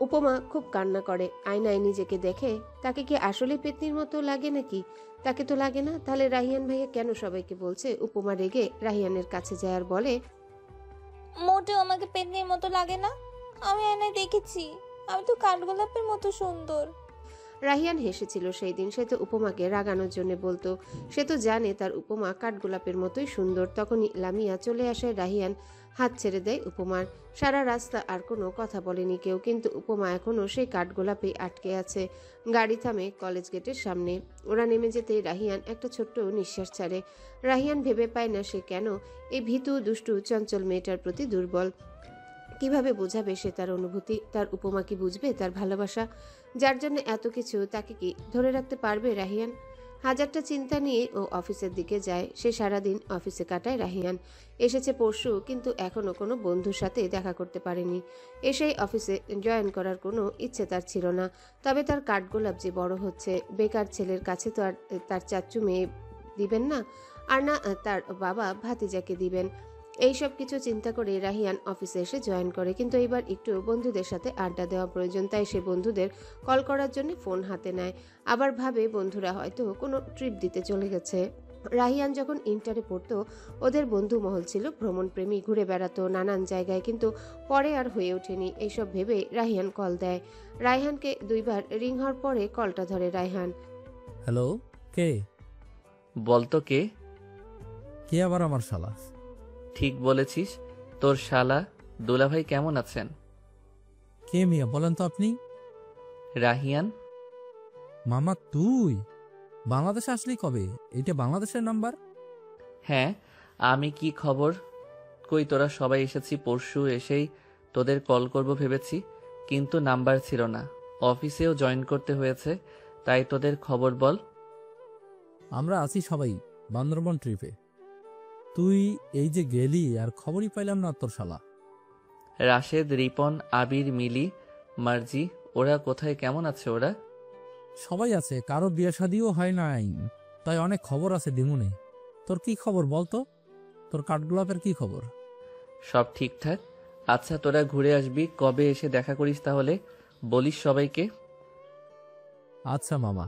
উপমা খুব কান্না করে, আয়নায় নিজেকে দেখে। তাকে কি আসলে পেতনির মতো লাগে নাকি? তাকে তো লাগে না। তাহলে রাহিয়ান ভাইয়া কেন সবাইকে বলছে? উপমা রেগে রাহিয়ানের কাছে যায় আর বলে, মোটেও আমাকে পেতনির মতো লাগে না। আমি আয়নায় দেখেছি, আমি তো কাঠগোলাপের মতো সুন্দর। রাহিয়ান হেসেছিল সেই দিন। সে তো উপমাকে রাগানোর জন্য বলতো। সে তো জানে তার উপমা কাঠগোলাপের মতোই সুন্দর। তখনই লামিয়া চলে আসে। রাহিয়ান হাত ছেড়ে দেয় উপমার। সারা রাস্তা আর কোনো কথা বলেনি কেউ, কিন্তু উপমা এখনো সেই কাঠগোলাপেই আটকে আছে। গাড়ি থামে কলেজ গেটের সামনে। ওরা নেমে যেতেই রাহিয়ান একটা ছোট্ট নিঃশ্বাস ছাড়ে। রাহিয়ান ভেবে পায় না সে কেন এই ভীতু দুষ্টু চঞ্চল মেয়েটার প্রতি দুর্বল। কিভাবে বোঝাবে সে তার অনুভূতি? তার উপমা কি বুঝবে তার ভালোবাসা? যার জন্য এত কিছু, তাকে কি ধরে রাখতে পারবে রাহিয়ান? হাজারটা চিন্তা নিয়ে ও অফিসের দিকে যায়। সে সারাদিন অফিসে কাটায় রাহিয়ান। এসেছে পরশু, কিন্তু এখনো কোনো বন্ধুর সাথে দেখা করতে পারেনি। এসেই অফিসে জয়েন করার কোনো ইচ্ছে তার ছিল না। তবে তার কাঠগোলাপ যে বড় হচ্ছে, বেকার ছেলের কাছে তো আর তার চাচ্চু মেয়ে দিবেন না, আর না তার বাবা ভাতিজাকে দিবেন। এইসব কিছু চিন্তা করে রাহিয়ান অফিসে এসে জয়েন করে। কিন্তু এবার একটু বন্ধুদের সাথে আড্ডা দেওয়া প্রয়োজন, তাই সে বন্ধুদের কল করার জন্য ফোন হাতে নেয়। আবার ভাবে বন্ধুরা হয়তো কোনো ট্রিপ দিতে চলে গেছে। রাহিয়ান যখন ইন্টারে পড়তো, ওদের বন্ধু মহল ছিল ভ্রমণপ্রেমী, ঘুরে বেড়াতো নানান জায়গায়, কিন্তু পরে আর হয়ে ওঠেনি। এইসব ভেবে রাহিয়ান কল দেয়। রায়হানকে দুইবার রিং হওয়ার পরে কলটা ধরে রায়হান। হ্যালো, কে? বলতো কে? কে আবার আমার শালা? ঠিক বলেছিস, তোর শালা। দুলাভাই কেমন আছেন? কে মিয়া বলেন তো আপনি? রাহিয়ান। মামা তুই বাংলাদেশে আসলি কবে? এটা বাংলাদেশের নাম্বার? হ্যাঁ, আমি কি খবর? কই তোরা সবাই এসেছি পরশু, এসেই তোদের কল করব ভেবেছি, কিন্তু নাম্বার ছিল না। অফিসেও জয়েন করতে হয়েছে, তাই তোদের খবর বল। আমরা আছি সবাই বান্দরবন ট্রিপে। তুই এই যে গেলি আর খবরই পাইলাম না তোর শালা। রাশেদ, রিপন, আবির, মিলি, মার্জি, ওরা কোথায়, কেমন আছে ওরা? সবাই আছে, কারো বিয়ে শাদিও হয় নাই, তাই অনেক খবর আছে দিমুনে। তোর কি খবর বলতো? তোর কাঠগোলাপের কি খবর? সব ঠিকঠাক। আচ্ছা, তোরা ঘুরে আসবি কবে, এসে দেখা করিস তাহলে, বলিস সবাইকে। আচ্ছা মামা।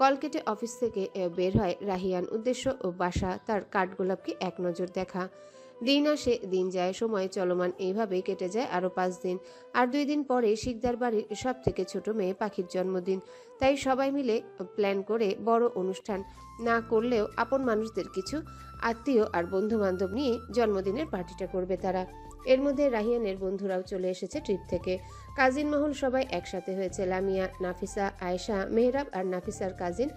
কল কেটে অফিস থেকে বের হয় রাহিয়ান। উদ্দেশ্য ও বাসা, তার কাঠগোলাপকে এক নজর দেখা। দিন আসে দিন যায়, সময় চলমান, এইভাবেই কেটে যায় আরো 5 দিন। আর 2 দিন পরে শিকদার বাড়ির সব থেকে ছোট মেয়ে পাখির জন্মদিন। তাই সবাই মিলে প্ল্যান করে বড় অনুষ্ঠান না করলেও আপন মানুষদের কিছু আত্মীয় আর বন্ধু বান্ধব নিয়ে জন্মদিনের পার্টিটা করবে তারা। এর মধ্যে রাহিয়ানের বন্ধুরাও চলে এসেছে ট্রিপ থেকে। কাজিন মহল সবাই একসাথে হয়েছে। লামিয়া, নাফিসা, আয়েশা, মেহরাব আর নাফিসার কাজিন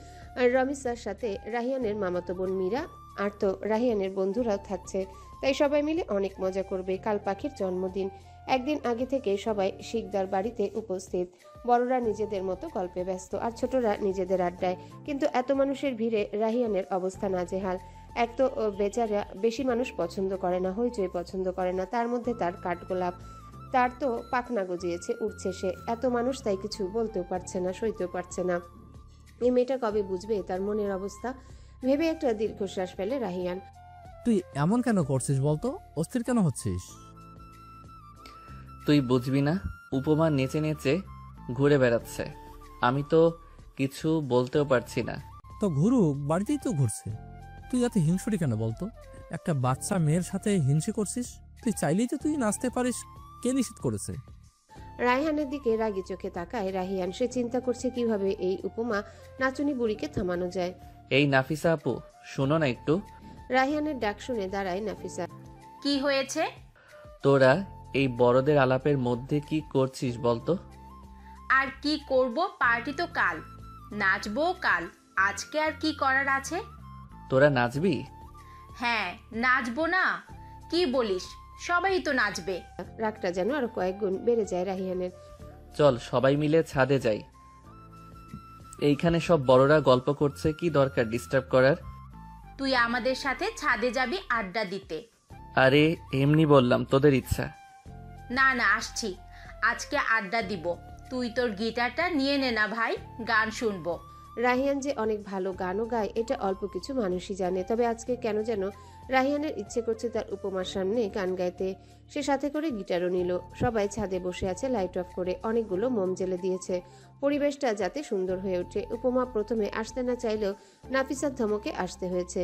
রমিসার সাথে রাহিয়ানের মামাতো বোন মীরা, আর তো রাহিয়ানের বন্ধুরাও থাকছে। তাই সবাই মিলে অনেক মজা করবে। কাল পাখির জন্মদিন। একদিন আগে থেকে সবাই শিকদার বাড়িতে উপস্থিত। বড়রা নিজেদের মতো গল্পে ব্যস্ত আর ছোটরা নিজেদের আড্ডায়। কিন্তু এত মানুষের ভিড়ে রাহিয়ানের অবস্থা নাজেহাল। এক তো বেচারা বেশি মানুষ পছন্দ করে না, হইচই পছন্দ করে না, তার মধ্যে তার কাঠগোলাপ, তার তো পাখনা গজিয়েছে, উঠছে সে। এত মানুষ, তাই কিছু বলতেও পারছে না, সইতেও পারছে না। এই মেয়েটা কবে বুঝবে তার মনের অবস্থা, ভেবে একটা দীর্ঘশ্বাস ফেলে রাহিয়ান। তুই এমন কেন করছিস বলতো? অস্থির কেন হচ্ছিস? তুই বুঝবি না, উপমা নেচে নেচে ঘুরে বেড়াচ্ছে, আমি তো কিছু বলতেও পারছি না। তো ঘুরুক, বাড়িতেই তো ঘুরছে। তুই এত হিংসুটি কেন বলতো? একটা বাচ্চা মেয়ের সাথে হিংসে করছিস? তুই চাইলেই তো তুই নাচতে পারিস, কে নিষেধ করেছে? রায়হানের দিকে রাগি চোখে তাকায় রাহিয়ান। সে চিন্তা করছে কিভাবে এই উপমা নাচুনি বুড়িকে থামানো যায়। এই নাফিসা আপু, শোনো না একটু। রাহিয়ানের ডাক শুনে দাঁড়ায় নাফিসা। কি হয়েছে? তোরা এই বড়দের আলাপের মধ্যে কি করছিস বলতো? আর কি করব, পার্টি তো কাল, নাচবো কাল, আজকে আর কি করার আছে? তোরা নাচবি? হ্যাঁ, নাচবো না? কি বলিস, সবাই তো নাচবে। রাগটা যেন আরো কয়েক গুণ বেড়ে যায় রাহিয়ানের। চল সবাই মিলে ছাদে যাই। এইখানে সব বড়রা গল্প করছে, কি দরকার ডিস্টার্ব করার? তুই আমাদের সাথে ছাদে যাবি আড্ডা দিতে? আরে এমনি বললাম, তোদের ইচ্ছা। না না, আসছি, আজকে আড্ডা দিব। তুই তোর গিটারটা নিয়ে নে না ভাই, গান শুনবো। রাহিয়ান যে অনেক ভালো গানও গায় এটা অল্প কিছু মানুষই জানে। তবে আজকে কেন যেন রাহিয়ানের ইচ্ছে করছে তার উপমার সামনে গান গাইতে। সে সাথে করে গিটারও নিল। সবাই ছাদে বসে আছে লাইট অফ করে, অনেকগুলো মোম জ্বেলে দিয়েছে পরিবেশটা যাতে সুন্দর হয়ে ওঠে। উপমা প্রথমে আসতে না চাইলেও নাফিসার ধমকে আসতে হয়েছে।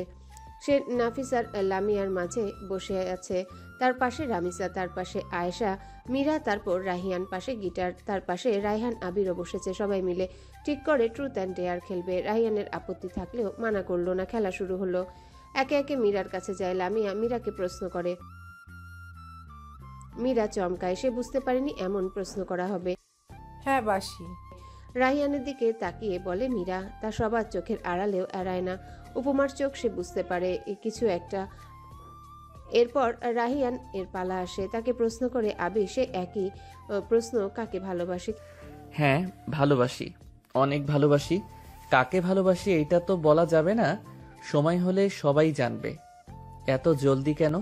সে নাফিসার লামিয়ার মাঝে বসে আছে, তার পাশে রামিসা, তার পাশে আয়েশা, মীরা, তারপর রাহিয়ান, পাশে গিটার, তার পাশে রায়হান আবিরও বসেছে। সবাই মিলে ঠিক করে ট্রুথ অ্যান্ড ডেয়ার খেলবে। রাহিয়ানের আপত্তি থাকলেও মানা করলো না। খেলা শুরু হলো। একে একে মীরার কাছে যায় লামিয়া। মীরাকে প্রশ্ন করে। মীরা চমকায়, সে বুঝতে পারেনি এমন প্রশ্ন করা হবে। হ্যাঁ বাসি। রাহিয়ানের দিকে তাকিয়ে বলে মীরা। তার সবার চোখের আড়ালেও এড়ায় না উপমার চোখ। সে বুঝতে পারে কিছু একটা। এরপর রাহিয়ান এর পালা আসে। তাকে প্রশ্ন করে আবি। সে একই প্রশ্ন, কাকে ভালোবাসে? হ্যাঁ ভালোবাসি, অনেক ভালোবাসি। কাকে ভালোবাসি এটা তো বলা যাবে না, সময় হলে সবাই জানবে। এত জলদি কেন?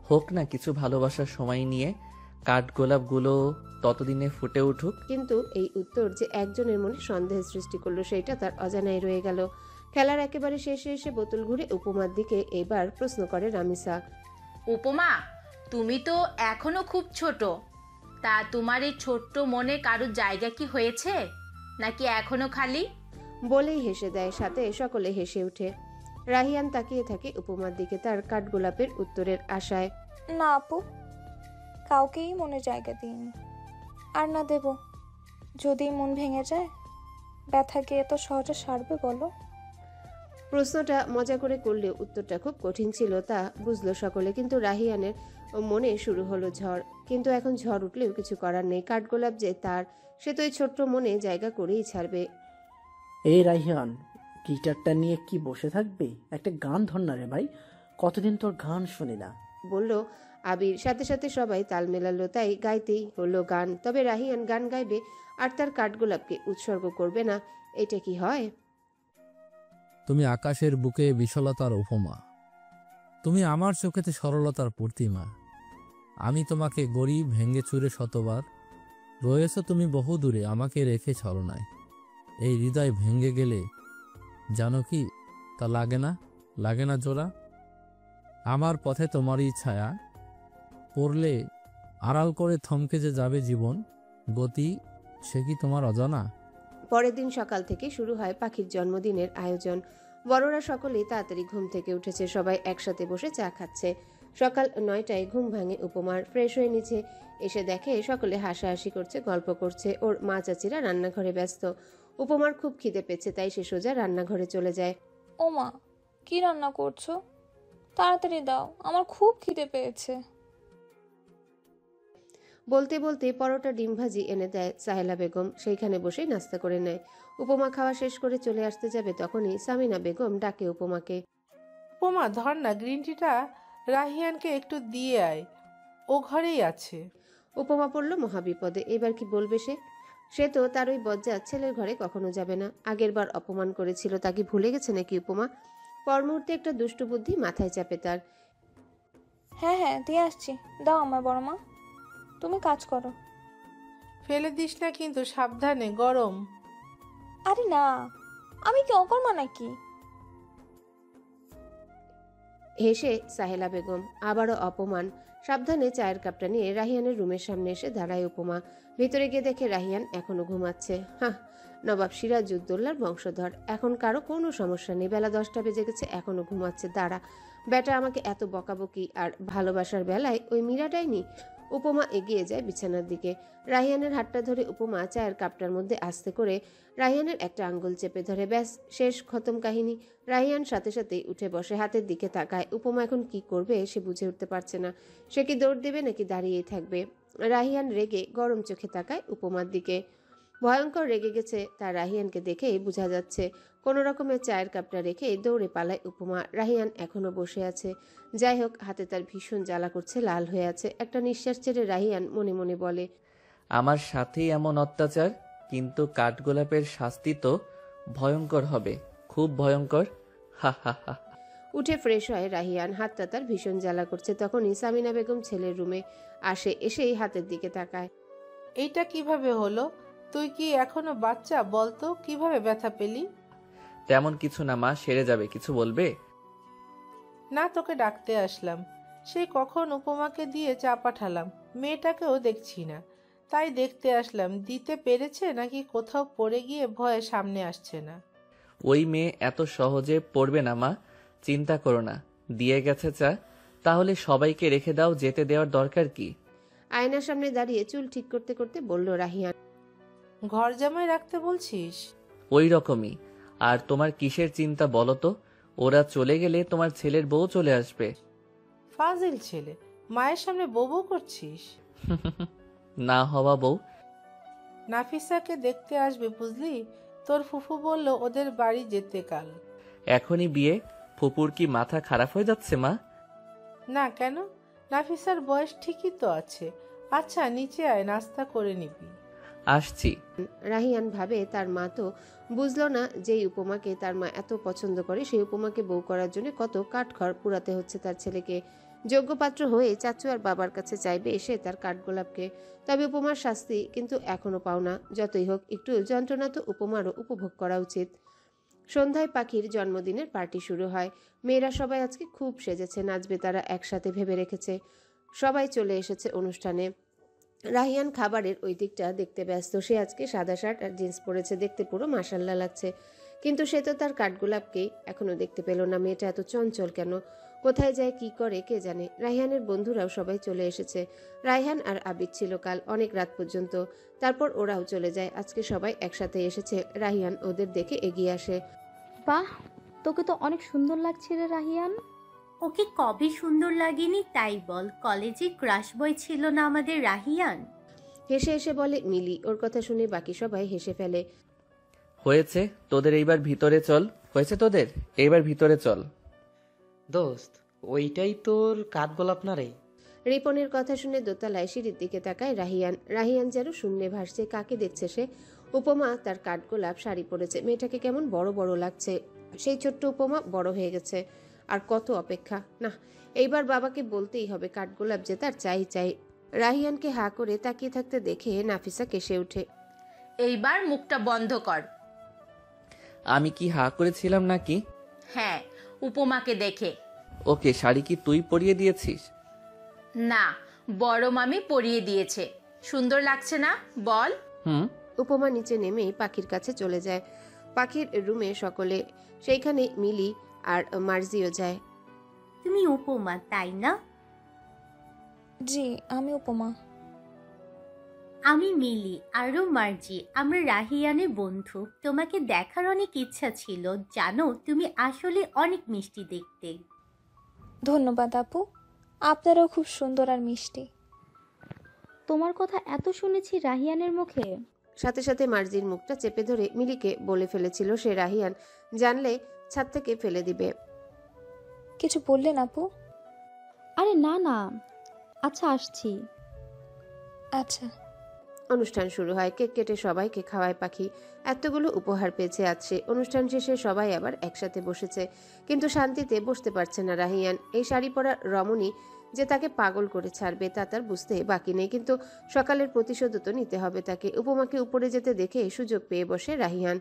হোক না কিছু ভালোবাসার সময় নিয়ে, কাঠগোলাপগুলো ততদিনে ফুটে উঠুক। কিন্তু এই উত্তর যে একজনের মনে সন্দেহের সৃষ্টি করলো সেটা তার অজানায় রয়ে গেল। খেলার একেবারে শেষে এসে বোতল ঘুরে উপমার দিকে এবার প্রশ্ন করে রামিসা। উপমা, তুমি তো এখনো খুব ছোট, তা তোমার এই ছোট্ট মনে কারোর জায়গা কি হয়েছে, নাকি এখনো খালি? বলেই হেসে দেয়, সাথে সকলে হেসে ওঠে। রাহিয়ান তাকিয়ে থাকে উপমার দিকে তার কাঠগোলাপের উত্তরের আশায়। না আপু, কাউকেই মনে জায়গা দিইনি, আর না দেব। যদি মন ভেঙে যায়, ব্যথা গিয়ে তো সহজে সারবে বলো? প্রশ্নটা মজা করে করলেও উত্তরটা খুব কঠিন ছিল তা বুঝলো সকলে, কিন্তু রাহিয়ানের মনে শুরু হলো ঝড়। কিন্তু এখন ঝড় উঠলেও কিছু করার নেই, কাঠগোলাপ যে তার, সে তো এই ছোট্ট মনে জায়গা করেই ছাড়বে। এই রাইহান, গিটারটা নিয়ে কি বসে থাকবে? একটা গান ধর না রে ভাই, কতদিন তোর গান শুনি না। বলল আবির। সাথে সাথে সবাই তাল মেলালো, তাই গাইতেই হলো গান। তবে রাহিয়ান গান গাইবে আর তার কাঠগোলাপকে উৎসর্গ করবে না, এটা কি হয়? তুমি আকাশের বুকে বিশালতার উপমা, তুমি আমার চোখেতে সরলতার প্রতিমা। আমি তোমাকে গরিব ভেঙে চুরে শতবার, রয়েছ তুমি বহু দূরে আমাকে রেখে ছলনায়। এই হৃদয় ভেঙে গেলে জানো কি তা লাগে না জোড়া। আমার পথে তোমারই ছায়া পড়লে আড়াল করে থমকে যে যাবে জীবন, গতি সে কি তোমার অজানা? পরের দিন সকাল থেকে শুরু হয় পাখির জন্মদিনের আয়োজন। বড়রা সকলেই তাড়াতাড়ি ঘুম থেকে উঠেছে, সবাই একসাথে বসে চা খাচ্ছে। সকাল 9টায় ঘুম ভাঙে উপমার। ফ্রেশ হয়ে নিচে এসে দেখে সকলে হাসাহাসি করছে, গল্প করছে। ওর মা চাচিরা রান্নাঘরে ব্যস্ত। উপমার খুব খিদে পেয়েছে, তাই সে সোজা রান্নাঘরে চলে যায়। ও মা, কি রান্না করছো? তাড়াতাড়ি দাও, আমার খুব খিদে পেয়েছে। বলতে বলতে পরোটা ডিম ভাজি এনে দেয় সাহেলা বেগম। সেইখানে বসেই নাস্তা করে নেয়। উপমা খাওয়া শেষ করে চলে আসতে যাবে, তখনই সামিনা বেগম ডাকে উপমাকে। উপমা, ধর না গ্রিন টিটা রাহিয়ানকে একটু দিয়ে আয়, ও ঘরেই আছে। উপমা পড়ল মহাবিপদে। এবার কি বলবে সে? সে তো তার ওই বজ্জাত ছেলের ঘরে কখনো যাবে না। আগের বার অপমান করেছিল, তাকে ভুলে গেছে নাকি উপমা? পর মুহূর্তে একটা দুষ্টু বুদ্ধি মাথায় চাপে তার। হ্যাঁ হ্যাঁ, দিয়ে আসছি, দাও আমার বড় মা, তুমি কাজ করো। ফেলে দিস না কিন্তু, সাবধানে, গরম। আরে না, আমি কি অকর্মা নাকি? হেসে সাহেলা বেগম। আবারও অপমান। সাবধানে চায়ের কাপটা নিয়ে রাহিয়ানের রুমের সামনে এসে দাঁড়ায় উপমা। ভিতরে গিয়ে দেখে রাহিয়ান এখনো ঘুমাচ্ছে। হাহ, নবাব সিরাজউদ্দৌলার বংশধর, এখন কারো কোনো সমস্যা নেই। বেলা 10টা বেজে গেছে, এখনো ঘুমাচ্ছে। দাঁড়া বেটা, আমাকে এত বকাবকি আর ভালোবাসার বেলায় ওই মীরা ডাইনি। উপমা এগিয়ে যায় বিছানার দিকে। রাহিয়ানের হাতটা ধরে উপমা চায়ের কাপটার মধ্যে আস্তে করে রাহিয়ানের একটা আঙ্গুল চেপে ধরে। ব্যাস, শেষ, খতম কাহিনী। রাহিয়ান সাথে সাথেই উঠে বসে, হাতের দিকে তাকায়। উপমা এখন কি করবে সে বুঝে উঠতে পারছে না। সে কি দৌড় দেবে নাকি দাঁড়িয়েই থাকবে? রাহিয়ান রেগে গরম চোখে তাকায় উপমার দিকে। ভয়ঙ্কর রেগে গেছে তার রাহিয়ানকে দেখেই বোঝা যাচ্ছে। কোনো রকমের চায়ের কাপটা রেখে দৌড়ে পালায় উপমা। রাহিয়ান এখনো বসে আছে। যাই হোক, হাতে তার ভীষণ জ্বালা করছে, লাল হয়ে আছে। একটা নিঃশ্বাস ছেড়ে রাহিয়ান মনে মনে বলে, আমার সাথেই এমন অত্যাচার, কিন্তু কাঠগোলাপের শাস্তি তো ভয়ঙ্কর হবে, খুব ভয়ঙ্কর। হা হা হা। উঠে ফ্রেশ হয় রাহিয়ান। হাতটা তার ভীষণ জ্বালা করছে। তখনই সামিনা বেগম ছেলের রুমে আসে, এসেই হাতের দিকে তাকায়। এইটা কিভাবে হলো? তুই কি এখনো বাচ্চা? বলতো কিভাবে ব্যথা পেলি? তেমন কিছু না মা, সেরে যাবে। কিছু বলবে? না, তোকে ডাকতে আসলাম। সেই কখন উপমাকে দিয়ে চা পাঠালাম, মেয়েটাকেও দেখছি না, তাই দেখতে আসলাম। দিতে পেরেছে নাকি কোথাও পড়ে গিয়ে ভয়ে সামনে আসছে না? ওই মেয়ে এত সহজে পড়বে না মা, চিন্তা করো না। দিয়ে গেছে চা, তাহলে সবাইকে রেখে দাও, যেতে দেওয়ার দরকার কি? আয়নার সামনে দাঁড়িয়ে চুল ঠিক করতে করতে বলল রাহিয়ান। ঘর জামাই রাখতে বলছিস? ওই রকমই। আর তোমার কিসের চিন্তা বলো তো? ওরা চলে গেলে তোমার ছেলের বউ চলে আসবে। ফাজিল ছেলে, মায়ের সামনে বউ করছিস? না হওয়া বউ। নাফিসাকে দেখতে আসবে বুঝলি? তোর ফুফু বলল ওদের বাড়ি যেতে কাল। এখনই বিয়ে? ফুপুর কি মাথা খারাপ হয়ে যাচ্ছে মা? না, কেন? নাফিসার বয়স ঠিকই তো আছে। আচ্ছা, নিচে আয়, নাস্তা করে নিবি। আসছি। রাহিয়ান ভাবে তার মা তো বুঝলো না যেই উপমাকে তার মা এত পছন্দ করে, সেই উপমাকে বউ করার জন্য কত কাঠখড় পুরাতে হচ্ছে তার ছেলেকে। যোগ্য পাত্র হয়ে চাচু আর বাবার কাছে চাইবে এসে তার কাঠগোলাপকে। তবে উপমার শাস্তি কিন্তু এখনো পাও না। যতই হোক, একটু যন্ত্রণা তো উপমারও উপভোগ করা উচিত। সন্ধ্যায় পাখির জন্মদিনের পার্টি শুরু হয়। মেয়েরা সবাই আজকে খুব সেজেছে, নাচবে তারা, একসাথে ভেবে রেখেছে। সবাই চলে এসেছে অনুষ্ঠানে। রাহিয়ান খাবারের ওই দিকটা দেখতে ব্যস্ত। সে আজকে সাদা শার্ট আর জিন্স পরেছে, দেখতে পুরো মাশাল্লাহ লাগছে। কিন্তু সে তো তার কাঠগোলাপকেই এখনো দেখতে পেল না। মেয়েটা এত চঞ্চল কেন? কোথায় যায়, কি করে, কে জানে। রায়হানের বন্ধুরাও সবাই চলে এসেছে। রায়হান আর আবিদ ছিল কাল অনেক রাত পর্যন্ত, তারপর ওরাও চলে যায়। আজকে সবাই একসাথে এসেছে। রায়হান ওদের দেখে এগিয়ে আসে। বাহ, তোকে তো অনেক সুন্দর লাগছে রে রাহিয়ান। ওকে কবে সুন্দর লাগেনি তাই বল, কলেজে ক্রাশ বয় ছিল না আমাদের রাহিয়ান? হেসে হেসে বলে মিলি। ওর কথা শুনে বাকি সবাই হেসে ফেলে। হয়েছে তোদের, এইবার ভিতরে চল। হয়েছে তোদের, এইবার ভিতরে চল। দোস্ত, ওইটাই তোর কাঠগোলাপ না রে? রিপনের কথা শুনে দোতলায় সিঁড়ির দিকে তাকায় রাহিয়ান। রাহিয়ান যেন শূন্যে ভাসছে। কাকে দেখছে সে? উপমা তার কাঠগোলাপ শাড়ি পরেছে। মেয়েটাকে কেমন বড় বড় লাগছে। সেই ছোট্ট উপমা বড় হয়ে গেছে। আর কত অপেক্ষা! না, এইবার বাবাকে বলতেই হবে কাঠগোলাপ যে তার চাই চাই। রাহিয়ানকে হা করে তাকিয়ে থাকতে দেখে নাফিসা কেসে ওঠে। এইবার মুখটা বন্ধ কর। আমি কি হা করেছিলাম নাকি? হ্যাঁ, উপমাকে দেখে। ওকে, শাড়ি কি তুই পরিয়ে দিয়েছিস? না, বড় মামি পরিয়ে দিয়েছে। সুন্দর লাগছে না বল? হুম। উপমা নিচে নেমেই পাখির কাছে চলে যায়। পাখির রুমে সকলে, সেইখানে মিলি আর মার্জিও যায়। তুমি উপমা তাই না? জি, আমি উপমা। আমি মিলি, আরও মার্জি। আমরা রাহিয়ানের বন্ধু। তোমাকে দেখার অনেক ইচ্ছা ছিল। জানো, তুমি আসলে অনেক মিষ্টি দেখতে। ধন্যবাদ আপু, আপনারাও খুব সুন্দর আর মিষ্টি। তোমার কথা এত শুনেছি রাহিয়ানের মুখে। সাথে সাথে মার্জির মুখটা চেপে ধরে মিলিকে বলে ফেলেছিল সে রাহিয়ান জানলে ছাদ থেকে ফেলে দিবে। কিছু বললেন আপু? আরে না না, আচ্ছা আসছি। আচ্ছা। অনুষ্ঠান শুরু হয়। কেক কেটে সবাইকে খাওয়ায় পাখি। এতগুলো উপহার পেয়েছে আজ সে। অনুষ্ঠান শেষে সবাই আবার একসাথে বসেছে, কিন্তু শান্তিতে বসতে পারছে না রাহিয়ান। এই শাড়ি পরা রমণী যে তাকে পাগল করে ছাড়বে তা তার বুঝতে বাকি নেই, কিন্তু সকালের প্রতিশোধ তো নিতে হবে তাকে। উপমাকে উপরে যেতে দেখে সুযোগ পেয়ে বসে রাহিয়ান।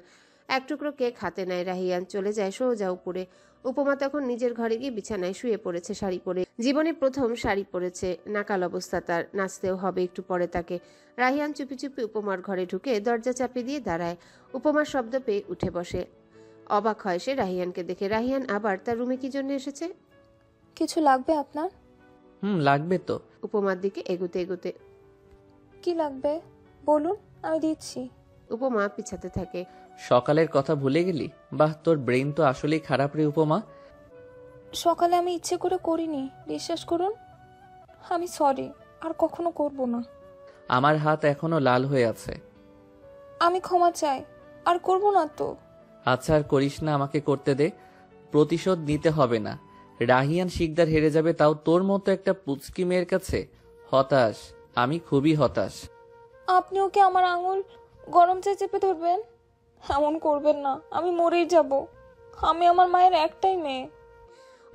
এক টুকরো কেক হাতে নেয় রাহিয়ান, চলে যায় সোজা উপরে। উপমা তখন নিজের ঘরে গিয়ে বিছানায় শুয়ে পড়েছে শাড়ি পরে। জীবনে প্রথম শাড়ি পরেছে। নাকাল অবস্থা তার, নাচতেও হবে একটু পরে তাকে। রাহিয়ান চুপি চুপি উপমার ঘরে ঢুকে দরজা চাপে দিয়ে দাঁড়ায়। উপমার শব্দ পেয়ে উঠে বসে। অবাক হয় সে রাহিয়ানকে দেখে। রাহিয়ান আবার তার রুমে কি জন্য এসেছে? কিছু লাগবে আপনার? লাগবে তো। উপমার দিকে এগুতে এগুতে। কি লাগবে বলুন, আমি দিচ্ছি। উপমা পিছাতে থাকে। সকালের কথা ভুলে গেলি? বাহ, তোর ব্রেন তো আসলেই খারাপ রে উপমা। সকালে আমি ইচ্ছে করে করিনি, বিশ্বাস করুন। আমি সরি, আর কখনো করব না। আমার হাত এখনো লাল হয়ে আছে। আমি ক্ষমা চাই, আর করব না তো। আচ্ছা, আর করিস না, আমাকে করতে দে। প্রতিশোধ নিতে হবে না। রাহিয়ান শিকদার হেরে যাবে, তাও তোর মতো একটা পুচকি মেয়ের কাছে। হতাশ, আমি খুবই হতাশ। আপনি ওকে আমার আঙুল গরম চাই চেপে ধরবেন? এমন করবেন না, আমি মরেই যাব। আমি আমার মায়ের একটাই মেয়ে।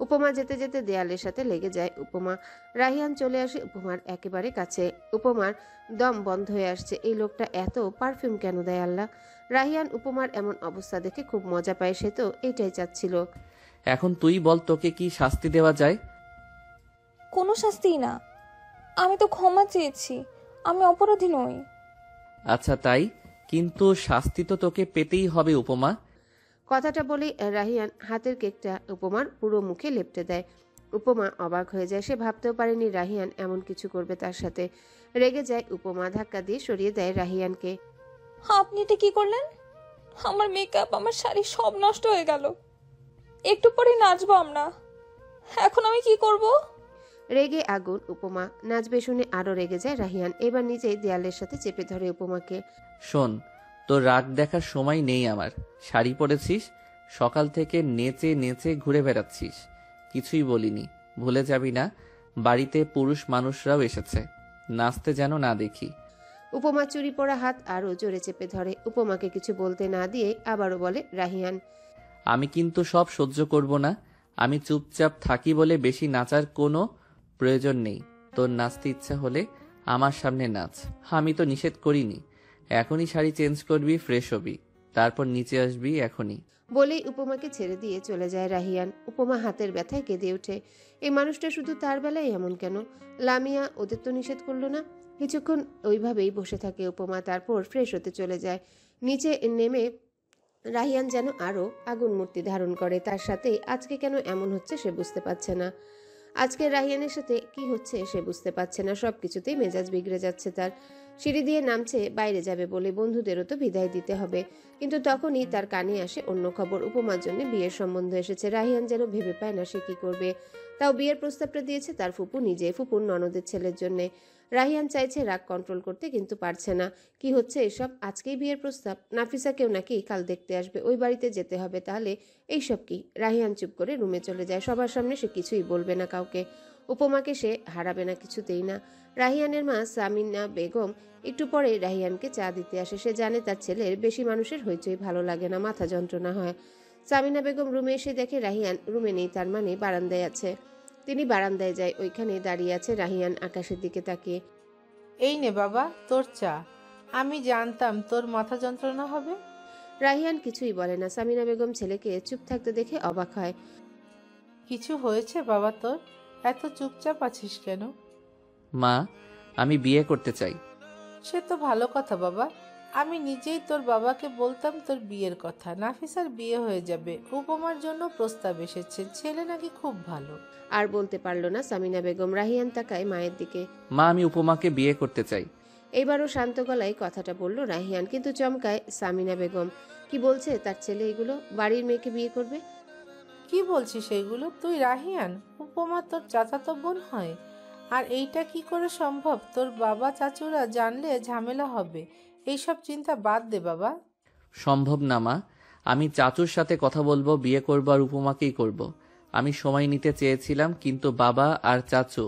উপমা যেতে যেতে দেয়ালের সাথে লেগে যায় উপমা। রাহিয়ান চলে আসে উপমার একেবারে কাছে। উপমার দম বন্ধ হয়ে আসছে। এই লোকটা এত পারফিউম কেন দেয় আল্লাহ? রাহিয়ান উপমার এমন অবস্থা দেখে খুব মজা পায়। সে তো এইটাই চাচ্ছিল। এখন তুই বল, তোকে কি শাস্তি দেওয়া যায়? কোনো শাস্তিই না, আমি তো ক্ষমা চেয়েছি। আমি অপরাধী নই। আচ্ছা তাই, কিন্তু শাস্তি তো তোকে পেতেই হবে উপমা। কথাটা বলেই রাহিয়ান হাতের কেকটা উপমার পুরো মুখে লেপটে দেয়। উপমা অবাক হয়ে যায়। সে ভাবতেও পারেনি রাহিয়ান এমন কিছু করবে তার সাথে। রেগে যায় উপমা, ধাক্কা দিয়ে সরিয়ে দেয় রাহিয়ানকে। আপনি এটা কি করলেন? আমার মেকআপ, আমার শাড়ি সব নষ্ট হয়ে গেল। একটু পরে নাচবো আমরা, এখন আমি কি করব? রেগে আগুন উপমা। নাচবে শুনে আরো রেগে যায় রাহিয়ান। এবার নিজেই দেয়ালের সাথে চেপে ধরে উপমাকে। শোন, তোর রাগ দেখার সময় নেই আমার। শাড়ি পরেছিস, সকাল থেকে নেচে নেচে ঘুরে বেড়াচ্ছিস, কিছুই বলিনি। ভুলে যাবি না, বাড়িতে পুরুষ মানুষরাও এসেছে, নাচতে যেন না দেখি। উপমা চুরি পরা হাত আরো জোরে চেপে ধরে। উপমাকে কিছু বলতে না দিয়ে আবারও বলে রাহিয়ান, আমি কিন্তু সব সহ্য করব না। আমি চুপচাপ থাকি বলে বেশি নাচার কোনো প্রয়োজন নেই। তোর নাচতে ইচ্ছা হলে আমার সামনে নাচ, আমি তো নিষেধ করিনি। এখনই শাড়ি চেঞ্জ করবি, ফ্রেশ হবি, তারপর নিচে আসবি এখনই। বলেই উপমাকে ছেড়ে দিয়ে চলে যায় রাহিয়ান। উপমা হাতের ব্যথায় কেঁদে ওঠে। এই মানুষটা শুধু তার বেলায় এমন কেন? লামিয়া ওদের তো নিষেধ করলো না। কিছুক্ষণ ওইভাবেই বসে থাকে উপমা, তারপর ফ্রেশ হতে চলে যায়। নিচে নেমে রাহিয়ান যেন আরো আগুন মূর্তি ধারণ করে। তার সাথে আজকে কেন এমন হচ্ছে সে বুঝতে পারছে না। আজকে রাহিয়ানের সাথে কি হচ্ছে সে বুঝতে পারছে না। সবকিছুতেই মেজাজ বিগড়ে যাচ্ছে তার। সিঁড়ি দিয়ে নামছে বাইরে যাবে বলে, বন্ধুদেরও তো বিদায় দিতে হবে। কিন্তু তখনই তার কানে আসে অন্য খবর, উপমার জন্য বিয়ের সম্বন্ধ এসেছে। রাহিয়ান যেন ভেবে পায় না সে কি করবে। তাও বিয়ের প্রস্তাবটা দিয়েছে তার ফুপু নিজে, ফুপুর ননদের ছেলের জন্য। রাহিয়ান চাইছে রাগ কন্ট্রোল করতে, কিন্তু পারছে না। কি হচ্ছে এসব? আজকেই বিয়ের প্রস্তাব? নাফিসাকেও নাকি কাল দেখতে আসবে, ওই বাড়িতে যেতে হবে। তাহলে এইসব কি? রাহিয়ান চুপ করে রুমে চলে যায়। সবার সামনে সে কিছুই বলবে না কাউকে। উপমাকে সে হারাবে না, কিছুতেই না। রাহিয়ানের মা সামিনা বেগম একটু পরে রাহিয়ানকে চা দিতে আসে। সে জানে তার ছেলের বেশি মানুষের হইচই ভালো লাগে না, মাথা যন্ত্রণা হয়। সামিনা বেগম রুমে এসে দেখে রাহিয়ান রুমে নেই, তার মানে বারান্দায় আছে। তিনি বারান্দায় যায়, ওইখানে দাঁড়িয়ে আছে রাহিয়ান আকাশের দিকে তাকিয়ে। এই নে বাবা তোর চা। আমি জানতাম তোর মাথা যন্ত্রণা হবে। রাহিয়ান কিছুই বলে না। সামিনা বেগম ছেলেকে চুপ থাকতে দেখে অবাক হয়। কিছু হয়েছে বাবা তোর? এত চুপচাপ আছিস কেন? মা, আমি বিয়ে করতে চাই। সে তো ভালো কথা বাবা। আমি নিজেই তোর বাবাকে বলতাম তোর বিয়ের কথা। নাফিসার বিয়ে হয়ে যাবে, উপমার জন্য প্রস্তাব এসেছে, ছেলে নাকি খুব ভালো। আর বলতে পারলো না সামিনা বেগম। রাহিয়ান তাকায় মায়ের দিকে। মা, আমি উপমাকে বিয়ে করতে চাই। এইবারও শান্ত গলায় কথাটা বলল রাহিয়ান, কিন্তু চমকায় সামিনা বেগম। কি বলছে তার ছেলে এগুলো? বাড়ির মেয়েকে বিয়ে করবে? কি বলছিস এগুলো? তুই রাহিয়ান, উপমা তোর চাচাতো বোন হয়। আর এইটা কি করে সম্ভব? তোর বাবা চাচুরা জানলে ঝামেলা হবে। এইসব চিন্তা বাদ দে বাবা। সম্ভব না মা, আমি চাচুর সাথে কথা বলবো, বিয়ে করবো আর উপমাকেই করব। আমি সময় নিতে চেয়েছিলাম, কিন্তু বাবা আর চাচু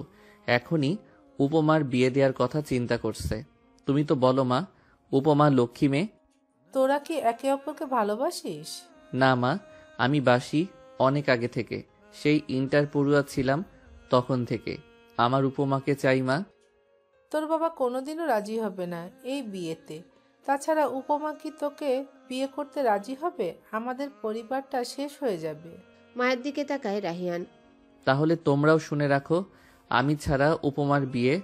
এখনই উপমার বিয়ে দেওয়ার কথা চিন্তা করছে। তুমি তো বলো মা, উপমা লক্ষ্মী মেয়ে। তোরা কি একে অপরকে ভালোবাসিস? না মা, আমি বাসি অনেক আগে থেকে, সেই ইন্টার পড়ুয়া ছিলাম তখন থেকে। আমার উপমাকে চাই মা। তোর বাবা কোনোদিনও রাজি হবে না এই বিয়েতে। তাছাড়া উপমা কি তোকে বিয়ে করতে রাজি হবে? আমাদের পরিবারটা শেষ হয়ে যাবে। মায়ের দিকে তাকায় রাহিয়ান। তাহলে তোমরাও শুনে রাখো, আমি ছাড়া উপমার বিয়ে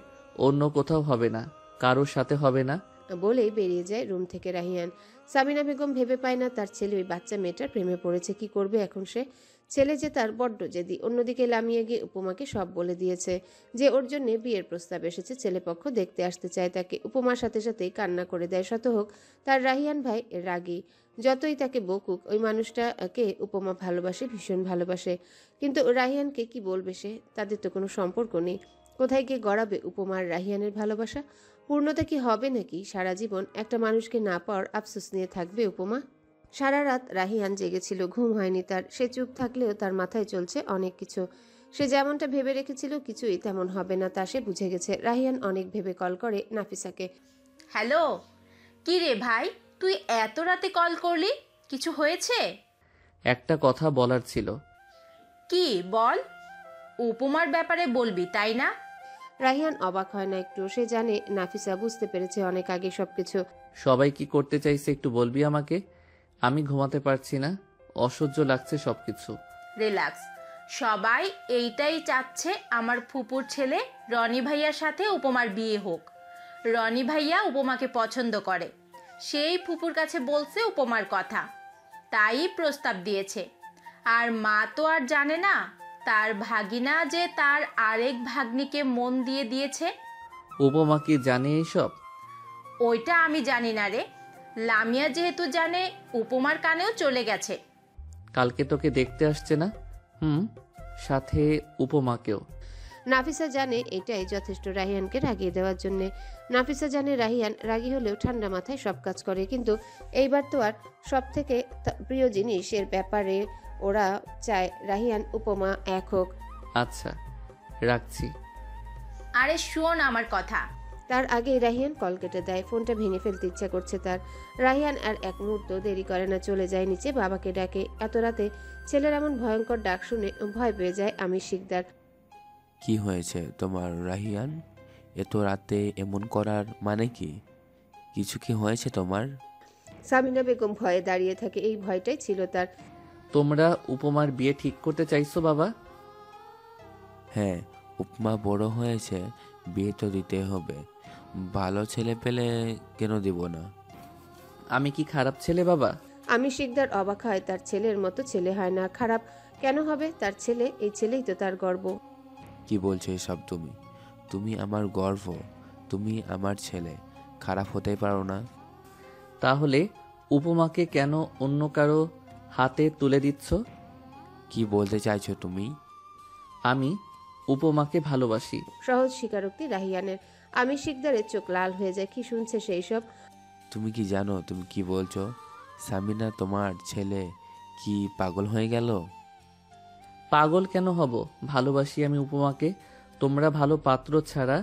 অন্য কোথাও হবে না, কারোর সাথে হবে না। বলেই বেরিয়ে যায় রুম থেকে রাহিয়ান। সামিনা বেগম ভেবে পায় না তার ছেলে ওই বাচ্চা মেয়েটার প্রেমে পড়েছে। কি করবে এখন সে? ছেলে যে তার বড্ড জেদি। অন্যদিকে লামিয়ে গিয়ে উপমাকে সব বলে দিয়েছে, যে ওর জন্য বিয়ের প্রস্তাব এসেছে, ছেলেপক্ষ দেখতে আসতে চায় তাকে। উপমার সাথে সাথেই কান্না করে দেয়। শত হোক তার রাহিয়ান ভাই রাগী, যতই তাকে বকুক, ওই মানুষটাকে উপমা ভালোবাসে, ভীষণ ভালোবাসে। কিন্তু রাহিয়ানকে কি বলবে সে? তাদের তো কোনো সম্পর্ক নেই। কোথায় গিয়ে গড়াবে উপমার রাহিয়ানের ভালোবাসা? পূর্ণতা কি হবে নাকি? সারা জীবন একটা মানুষকে না পাওয়ার আফসোস নিয়ে থাকবে উপমা? সারা রাত রাহিয়ান জেগেছিল, ঘুম হয়নি তার। সে চুপ থাকলেও তার মাথায় চলছে অনেক কিছু। সে যেমনটা ভেবে রেখেছিল কিছুই তেমন হবে না তা সে বুঝে গেছে। রাহিয়ান অনেক ভেবে কল করে নাফিসাকে। হ্যালো, কি রে ভাই, তুই এত রাতে কল করলি? কিছু হয়েছে? একটা কথা বলার ছিল। কি বল? উপমার ব্যাপারে বলবি তাই না? রাহিয়ান অবাক হয় না একটু। সে জানে নাফিসা বুঝতে পেরেছে অনেক আগে সবকিছু। সবাই কি করতে চাইছে একটু বলবি আমাকে? আমি ঘুমাতে পারছি না, অসহ্য লাগছে সবকিছু। রিল্যাক্স। সবাই এইটাই চাচ্ছে আমার ফুপুর ছেলে রনি ভাইয়ার সাথে উপমার বিয়ে হোক। রনি ভাইয়া উপমাকে পছন্দ করে, সেই ফুপুর কাছে বলছে উপমার কথা, তাই প্রস্তাব দিয়েছে। আর মা তো আর জানে না তার ভাগিনা যে তার আরেক ভাগ্নিকে মন দিয়ে দিয়েছে। উপমা কি জানে এইসব? ওইটা আমি জানি না রে। লামিয়া যেহেতু জানে, উপমার কানেও চলে গেছে। কালকে তোকে দেখতে আসছে না? সাথে উপমাকেও। নাফিসা জানে এটাই যথেষ্ট রাহিয়ানকে রাগিয়ে দেওয়ার জন্য। নাফিসা জানে রাহিয়ান রাগী হলেও ঠান্ডা মাথায় সব কাজ করে, কিন্তু এইবার তো আর সব থেকে প্রিয় জিনিসের ব্যাপারে ওরা চায় রাহিয়ান উপমা এক হোক। আচ্ছা, রাখছি। আরে শোন আমার কথা। তার আগে রাহিয়ান কল কেটে দেয়। ফোনটা ভেঙে ফেলতে ইচ্ছা করছে তার। রাহিয়ান আর এক মুহূর্ত দেরি করে না, চলে যায় নিচে, বাবাকে ডাকে। এত রাতে ছেলের এমন ভয়ঙ্কর ডাক শুনে ভয় পেয়ে যায় আমির শিকদার। কি হয়েছে তোমার রাহিয়ান? এত রাতে এমন করার মানে কি? কিছু কি হয়েছে তোমার? সামিনা বেগম ভয়ে দাঁড়িয়ে থাকে। এই ভয়টাই ছিল তার। তোমরা উপমার বিয়ে ঠিক করতে চাইছো বাবা? হ্যাঁ, উপমা বড় হয়েছে, বিয়ে তো দিতে হবে। ভালো ছেলে পেলে কেন দিব না? আমি কি খারাপ ছেলে বাবা? আমির শিকদার অবাক হয়। তার ছেলের মতো ছেলে হয় না। খারাপ কেন হবে? তার ছেলে, এই ছেলেই তো তার গর্ব। কি বলছো এসব তুমি? তুমি আমার গর্ব, তুমি আমার ছেলে। খারাপ হতেই পারো না। তাহলে উপমাকে কেন অন্য কারো হাতে তুলে দিচ্ছ? কি বলতে চাইছো তুমি? আমি উপমাকে ভালোবাসি। সহজ স্বীকারোক্তি রাহিয়ানের। আমি শিকদারের চোখ লাল হয়ে যায়। কি শুনছে সেই সব? তুমি কি জানো তুমি কি বলছো? সামিনা তোমার ছেলে কি পাগল হয়ে গেল? পাগল কেন হব? ভালোবাসি আমি উপমাকে। তোমরা ভালো পাত্র ছাড়া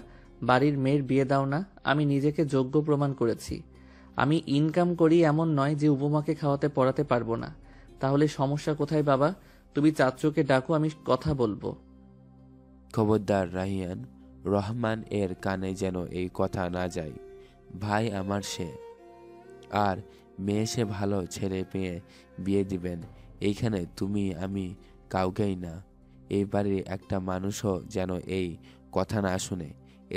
বাড়ির মেয়ের বিয়ে দাও না। আমি নিজেকে যোগ্য প্রমাণ করেছি। আমি ইনকাম করি এমন নয় যে উপমাকে খাওয়াতে পড়াতে পারবো না। তাহলে সমস্যা কোথায় বাবা? তুমি চাচুকে ডাকো, আমি কথা বলবো। খবরদার রাহিয়ান, রহমান এর কানে যেন এই কথা না যায়। ভাই আমার সে, আর মেয়ে সে ভালো ছেলে পেয়ে বিয়ে দিবেন। এইখানে তুমি আমি কাউকেই না। এই বাড়ির একটা মানুষও যেন এই কথা না শুনে।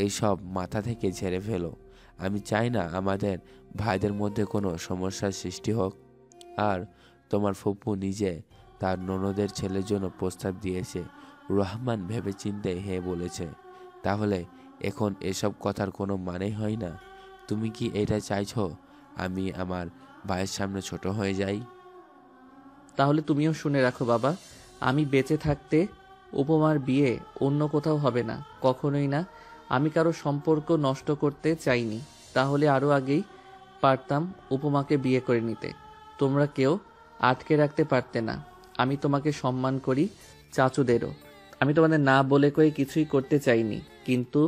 এইসব মাথা থেকে ঝেড়ে ফেলো। আমি চাই না আমাদের ভাইদের মধ্যে কোনো সমস্যার সৃষ্টি হোক। আর তোমার ফুপু নিজে তার ননদের ছেলের জন্য প্রস্তাব দিয়েছে। রহমান ভেবেচিন্তে হ্যাঁ বলেছে। তাহলে এখন এসব কথার কোনো মানে হয় না। তুমি কি এটা চাইছো আমি আমার ভাইয়ের সামনে ছোট হয়ে যাই? তাহলে তুমিও শুনে রাখো বাবা, আমি বেঁচে থাকতে উপমার বিয়ে অন্য কোথাও হবে না, কখনোই না। আমি কারো সম্পর্ক নষ্ট করতে চাইনি। তাহলে আরও আগেই পারতাম উপমাকে বিয়ে করে নিতে। তোমরা কেউ আটকে রাখতে পারতে না। আমি তোমাকে সম্মান করি, চাচুদেরও। আমি তোমাদের না বলে কয়ে কিছুই করতে চাইনি, কিন্তু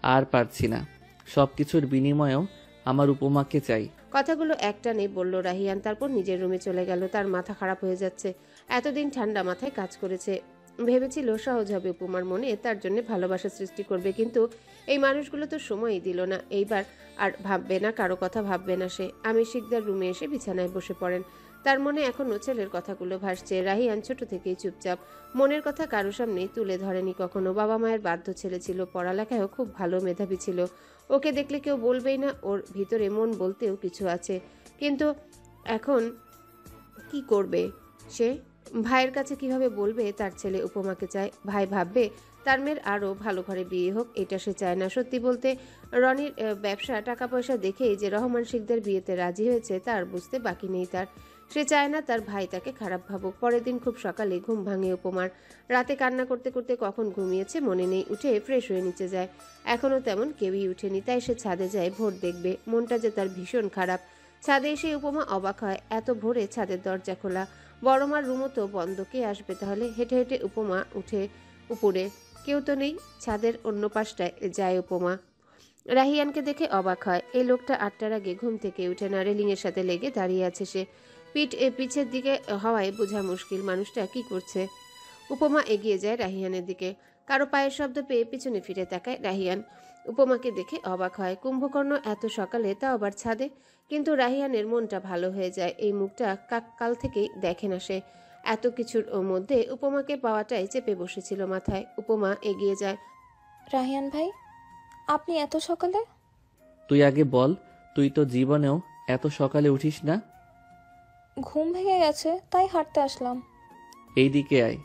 আর পারছি না। সব কিছুর বিনিময়েও আমার উপমাকে চাই। কথাগুলো একটানে বলল রাহিয়ান, তারপর নিজের রুমে চলে গেল। তার মাথা খারাপ হয়ে যাচ্ছে। এতদিন ঠান্ডা মাথায় কাজ করেছে, ভেবেছিল সহজ হবে উপমার মনে তার জন্য ভালোবাসা সৃষ্টি করবে, কিন্তু এই মানুষগুলো তো সময়ই দিল না। এইবার আর ভাববে না, কারো কথা ভাববে না সে। আমি শিকদার রুমে এসে বিছানায় বসে পড়েন। তার মনে এখনও ছেলের কথাগুলো ভাসছে। রাহিয়ান ছোট থেকেই চুপচাপ, মনের কথা কারো সামনেই তুলে ধরেনি কখনো। বাবা মায়ের বাধ্য ছেলে ছিল, পড়ালেখায়ও খুব ভালো মেধাবী ছিল। ওকে দেখলে কেউ বলবেই না ওর ভিতরে মন বলতেও কিছু আছে। কিন্তু এখন কি করবে সে? ভাইয়ের কাছে কিভাবে বলবে তার ছেলে উপমাকে চায়? ভাই ভাববে তার মেয়ের আরও ভালো ঘরে বিয়ে হোক, এটা সে চায় না। সত্যি বলতে রনির ব্যবসা টাকা পয়সা দেখেই যে রহমান শিকদার বিয়েতে রাজি হয়েছে তার বুঝতে বাকি নেই তার। সে চায় না তার ভাই তাকে খারাপ ভাবুক। পরের দিন খুব সকালে ঘুম ভাঙে উপমার। রাতে কান্না করতে করতে কখন ঘুমিয়েছে মনে নেই। উঠে ফ্রেশ হয়ে নিচে যায়, এখনও তেমন কেউই উঠেনি। তাই সে ছাদে যায় ভোর দেখবে। মনটা যে তার ভীষণ খারাপ। ছাদে এসে উপমা অবাক হয়, এত ভোরে ছাদের দরজা খোলা। বড়মার রুমও তো বন্ধ, কে আসবে তাহলে? হেঁটে হেঁটে উপমা উঠে উপরে, কেউ তো নেই। ছাদের অন্য পাশটায় যায় উপমা। রাহিয়ানকে দেখে অবাক হয়। এই লোকটা 8টার আগে ঘুম থেকে উঠে না, রেলিংয়ের সাথে লেগে দাঁড়িয়ে আছে সে। পিছের দিকে হওয়ায় বোঝা মুশকিল মানুষটা কি করছে। উপমা এগিয়ে যায় রাহিয়ানের দিকে। কারো পায়ের শব্দ পেয়ে পিছনে ফিরে তাকায় রাহিয়ান। উপমাকে দেখে অবাক হয়। কুম্ভকর্ণ এত সকালে, তাও আবার ছাদে। কিন্তু রাহিয়ানের মনটা ভালো হয়ে যায়। এই মুখটা কাল থেকেই দেখে না সে। এত কিছুর মধ্যে উপমাকে পাওয়াটাই চেপে বসেছিল মাথায়। উপমা এগিয়ে যায়। রাহিয়ান ভাই, আপনি এত সকালে? তুই আগে বল, তুই তো জীবনেও এত সকালে উঠিস না। ঘুম ভেঙে গেছে তাই হাঁটতে আসলাম। এই দিকে আয়।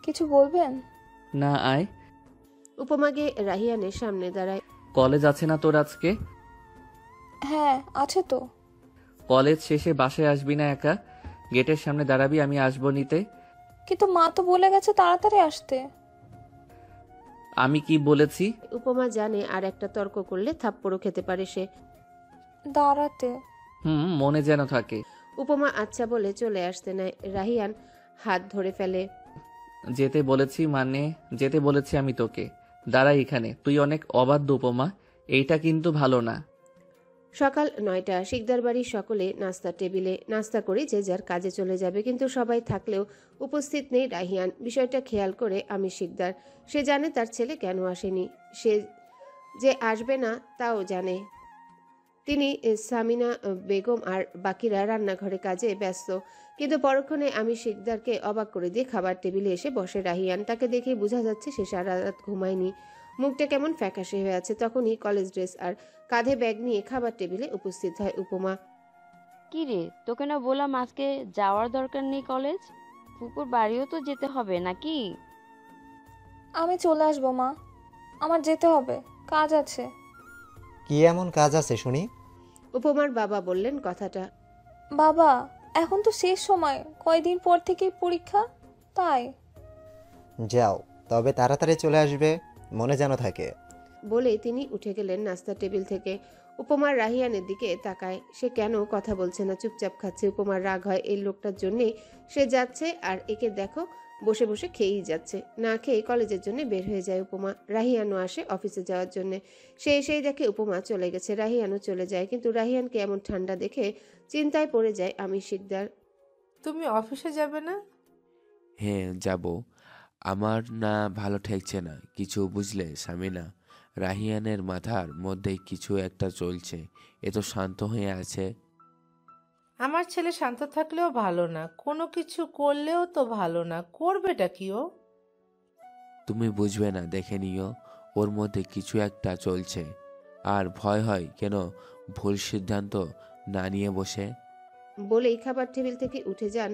কিছু বলবেন? না, আয়। উপমা গিয়ে রাহিয়ানের সামনে দাঁড়ায়। কলেজ আছে না তোর আজকে? হ্যাঁ আছে তো। কলেজ শেষে বাসায় আসবি না একা? গেটের সামনে দাঁড়াবি, আমি আসবো নিতে। কিন্তু মা তো বলে গেছে তাড়াতাড়ি আসতে। আমি কি বলেছি? উপমা জানে আর একটা তর্ক করলে থাপ্পড়ও খেতে পারে সে। দাঁড়াতে। মনে যেন থাকে। উপমা আচ্ছা বলে চলে আসতে নেয়। রাহিয়ান হাত ধরে ফেলে। যেতে বলেছি মানে যেতে বলেছি আমি তোকে। দাঁড়া এখানে, তুই অনেক অবাধ্য উপমা, এইটা কিন্তু ভালো না। সকাল 9টা। শিকদার বাড়ির সকলে নাস্তার টেবিলে। নাস্তা করে যে যার কাজে চলে যাবে, কিন্তু সবাই থাকলেও উপস্থিত নেই রাহিয়ান। বিষয়টা খেয়াল করে আমি শিকদার। সে জানে তার ছেলে কেন আসেনি, সে যে আসবে না তাও জানে। তিনি সামিনা বেগম আর বাকিরা রান্নাঘরে কাজে ব্যস্ত। কিন্তু পরক্ষণে আমি শিকদারকে অবাক করে দিয়ে খাবার টেবিলে এসে বসে রাহিয়ান। তাকে দেখেই বোঝা যাচ্ছে সে সারা রাত ঘুমায়নি, মুখটা কেমন ফ্যাকাশে হয়ে আছে। তখনই কলেজ ড্রেস আর কাঁধে ব্যাগ নিয়ে খাবার টেবিলে উপস্থিত হয় উপমা। কি রে, তোকে না বললাম আজকে যাওয়ার দরকার নেই কলেজ? ফুপুর বাড়িও তো যেতে হবে নাকি? আমি চলে আসবো মা, আমার যেতে হবে, কাজ আছে। কি এমন কাজ আছে শুনি? উপমার বাবা বললেন কথাটা। বাবা, এখন তো শেষ সময়, কয়দিন পর থেকেই পরীক্ষা, তাই। যাও, তবে তাড়াতাড়ি চলে আসবে, মনে যেন থাকে। বলে তিনি উঠে গেলেন নাস্তার টেবিল থেকে। উপমার রাহিয়ানের দিকে তাকায়। সে কেন কথা বলছে না, চুপচাপ খাচ্ছে। উপমার রাগ হয় এই লোকটার জন্যেই সে যাচ্ছে, আর একে দেখো বসে বসে খেয়েই যাচ্ছে। না খেয়ে কলেজের জন্য বের হয়ে যায় উপমা। রাহিয়ানও আসে অফিসে যাওয়ার জন্য। সে এসেই দেখে উপমা চলে গেছে, রাহিয়ানও চলে যায়। কিন্তু রাহিয়ানকে এমন ঠান্ডা দেখে চিন্তায় পড়ে যায় আমির শিকদার। তুমি অফিসে যাবে না? হ্যাঁ যাব, আমার না ভালো ঠেকছে না কিছু, বুঝলে সামিনা? রাহিয়ানের মাথার মধ্যে কিছু একটা চলছে, এত শান্ত হয়ে আছে। আমার ছেলে শান্ত থাকলেও ভালো না, কোনো কিছু করলেও তো ভালো না, করবেটা কি ও? তুমি বুঝবে না, দেখে নিও, ওর মধ্যে কিছু একটা চলছে। আর ভয় হয় কেন ভুল সিদ্ধান্ত না নিয়ে বসে। বলেই খাবার টেবিল থেকে উঠে যান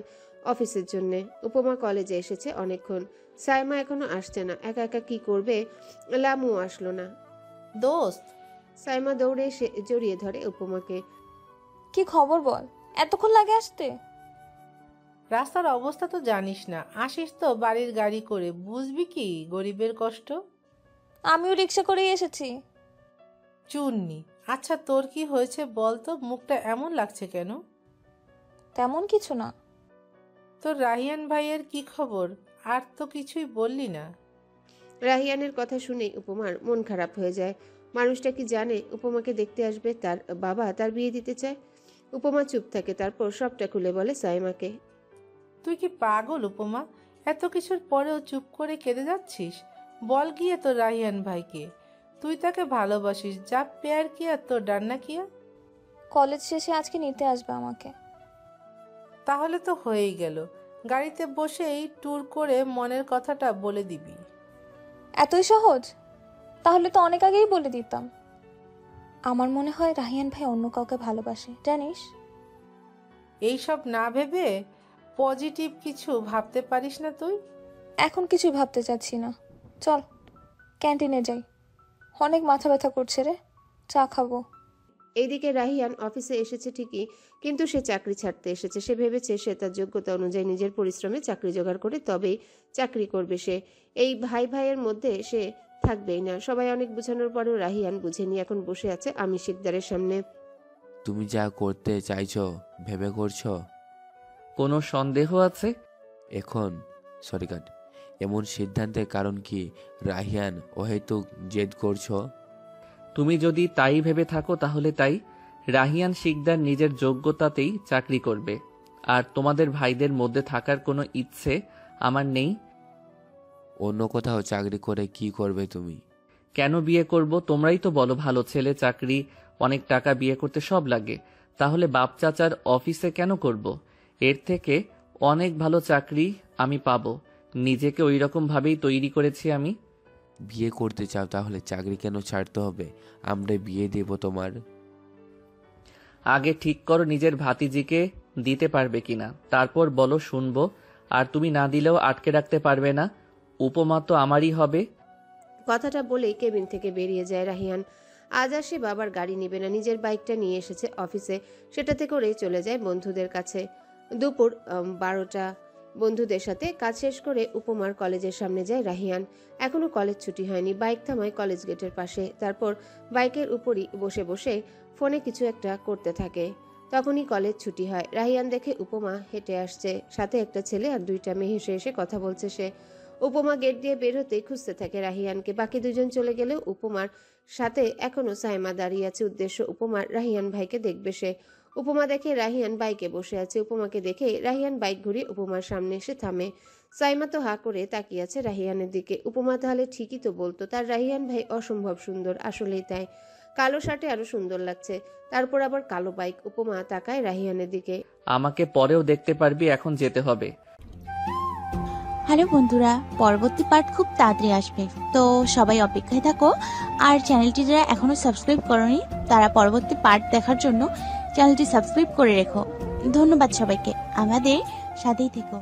অফিসের জন্য। উপমা কলেজে এসেছে অনেকক্ষণ। সাইমা এখনো আসছে না। একা একা কি করবে? লামুও আসলো না। দোস্ত, সাইমা দৌড়ে এসে জড়িয়ে ধরে উপমাকে। কি খবর বল, এতক্ষণ লাগে আসতে? রাস্তার অবস্থা তো জানিস না, আসিস তো বাড়ির গাড়ি করে, বুঝবি কি গরিবের কষ্ট। আমিও রিক্সা করেই এসেছি। চুন্নি, আচ্ছা তোর কি হয়েছে বল তো, মুখটা এমন লাগছে কেন? তেমন কিছু না। তোর রাহিয়ান ভাইয়ের কি খবর? আর তো কিছুই বললি না। রাহিয়ানের কথা শুনে উপমার মন খারাপ হয়ে যায়। মানুষটা কি জানে উপমাকে দেখতে আসবে, তার বাবা তার বিয়ে দিতে চায়? উপমা চুপ থাকে, তারপর সবটা খুলে বলে সাইমাকে। তুই কি পাগল উপমা? এত কিছুর পরেও চুপ করে কেঁদে যাচ্ছিস? বল গিয়ে তোর রাহিয়ান ভাইকে, তুই তাকে ভালোবাসিস। যা পেয়ার কিয়া তোর ডান্না কিয়া। কলেজ শেষে আজকে নিতে আসবে আমাকে। তাহলে তো হয়েই গেল, গাড়িতে বসেই ট্যুর করে মনের কথাটা বলে দিবি। এতই সহজ? তাহলে তো অনেক আগেই বলে দিতাম। আমার মনে হয় রাহিয়ান ভাই অন্য কাউকে ভালোবাসে, জানিস? এইসব না ভেবে পজিটিভ কিছু ভাবতে পারিস না তুই? এখন কিছুই ভাবতে চাচ্ছি না, চল ক্যান্টিনে যাই, অনেক মাথা ব্যথা করছে রে, চা খাবো। এইদিকে রাহিয়ান অফিসে এসেছে ঠিকই, কিন্তু সে চাকরি ছাড়তে এসেছে। সে ভেবেছে সে তার যোগ্যতা অনুযায়ী নিজের পরিশ্রমে চাকরি জোগাড় করে তবেই চাকরি করবে সে। এই ভাই ভাইয়ের মধ্যে সে থাকবেই না। সবাই অনেক বোঝানোর পরেও রাহিয়ান বুঝেনি। এখন বসে আছে আমির শিকদারের সামনে। তুমি যা করতে চাইছো ভেবে করছো? কোনো সন্দেহ আছে? এখন সরিকাট, এমন সিদ্ধান্তের কারণ কি? রাহিয়ান অহেতুক জেদ করছো? তুমি যদি তাই ভেবে থাকো তাহলে তাই। রাহিয়ান শিকদার নিজের যোগ্যতাতেই চাকরি করবে, আর তোমাদের ভাইদের মধ্যে থাকার কোনো ইচ্ছে আমার নেই। অন্য কোথাও চাকরি করে কি করবে তুমি? কেন বিয়ে করব? তোমরাই তো বলো ভালো ছেলে, চাকরি, অনেক টাকা, বিয়ে করতে সব লাগে। তাহলে বাপ চাচার অফিসে কেন করব? এর থেকে অনেক ভালো চাকরি আমি পাবো। নিজেকে ওই রকম ভাবেই তৈরি করেছি আমি। বিয়ে করতে চাও তাহলে চাকরি কেন ছাড়তে হবে? আমরা বিয়ে দেব তোমার। আগে ঠিক করো নিজের ভাতিজিকে দিতে পারবে কিনা, তারপর বলো শুনবো। আর তুমি না দিলেও আটকে রাখতে পারবে না, উপমা তো আমারই হবে। কথাটা বলেই কেবিন থেকে বেরিয়ে যায় রাহিয়ান। আজ আর সে বাবার গাড়ি নেবে না, নিজের বাইকটা নিয়ে এসেছে অফিসে। সেটাতে করে চলে যায় বন্ধুদের কাছে। দুপুর 12টা। বন্ধুদের সাথে কাজ শেষ করে উপমার কলেজের সামনে যায় রাহিয়ান। এখনো কলেজ ছুটি হয়নি। বাইক থামায় কলেজ গেটের পাশে, তারপর বাইকের উপরই বসে বসে ফোনে কিছু একটা করতে থাকে। তখনই কলেজ ছুটি হয়। রাহিয়ান দেখে উপমা হেঁটে আসছে, সাথে একটা ছেলে আর দুইটা মেয়ে। হেসে হেসে কথা বলছে সে। উপমা গেট দিয়ে বের হতেই খুঁজতে থাকে রাহিয়ানকে। বাকি দুজন চলে গেলেও উপমার সাথে এখনো সাইমা দাঁড়িয়ে আছে। উদ্দেশ্য উপমার রাহিয়ান ভাইকে দেখবে সে। উপমা দেখে রাহিয়ান বাইকে বসে আছে। উপমাকে দেখে রাহিয়ান বাইক ঘুরিয়ে উপমার সামনে এসে থামে। সাইমা তো হা করে তাকিয়ে আছে রাহিয়ানের দিকে। উপমা তাহলে ঠিকই তো বলতো, তার রাহিয়ান ভাই অসম্ভব সুন্দর। আসলেই তাই, কালো শার্টে আরো সুন্দর লাগছে, তারপর আবার কালো বাইক। উপমা তাকায় রাহিয়ানের দিকে। আমাকে পরেও দেখতে পারবি, এখন যেতে হবে। হ্যালো বন্ধুরা, পরবর্তী পার্ট খুব তাড়াতাড়ি আসবে, তো সবাই অপেক্ষায় থাকো। আর চ্যানেলটি যারা এখনো সাবস্ক্রাইব করোনি তারা পরবর্তী পার্ট দেখার জন্য চ্যানেলটি সাবস্ক্রাইব করে রেখো। ধন্যবাদ সবাইকে, আমাদের সাথেই থেকো।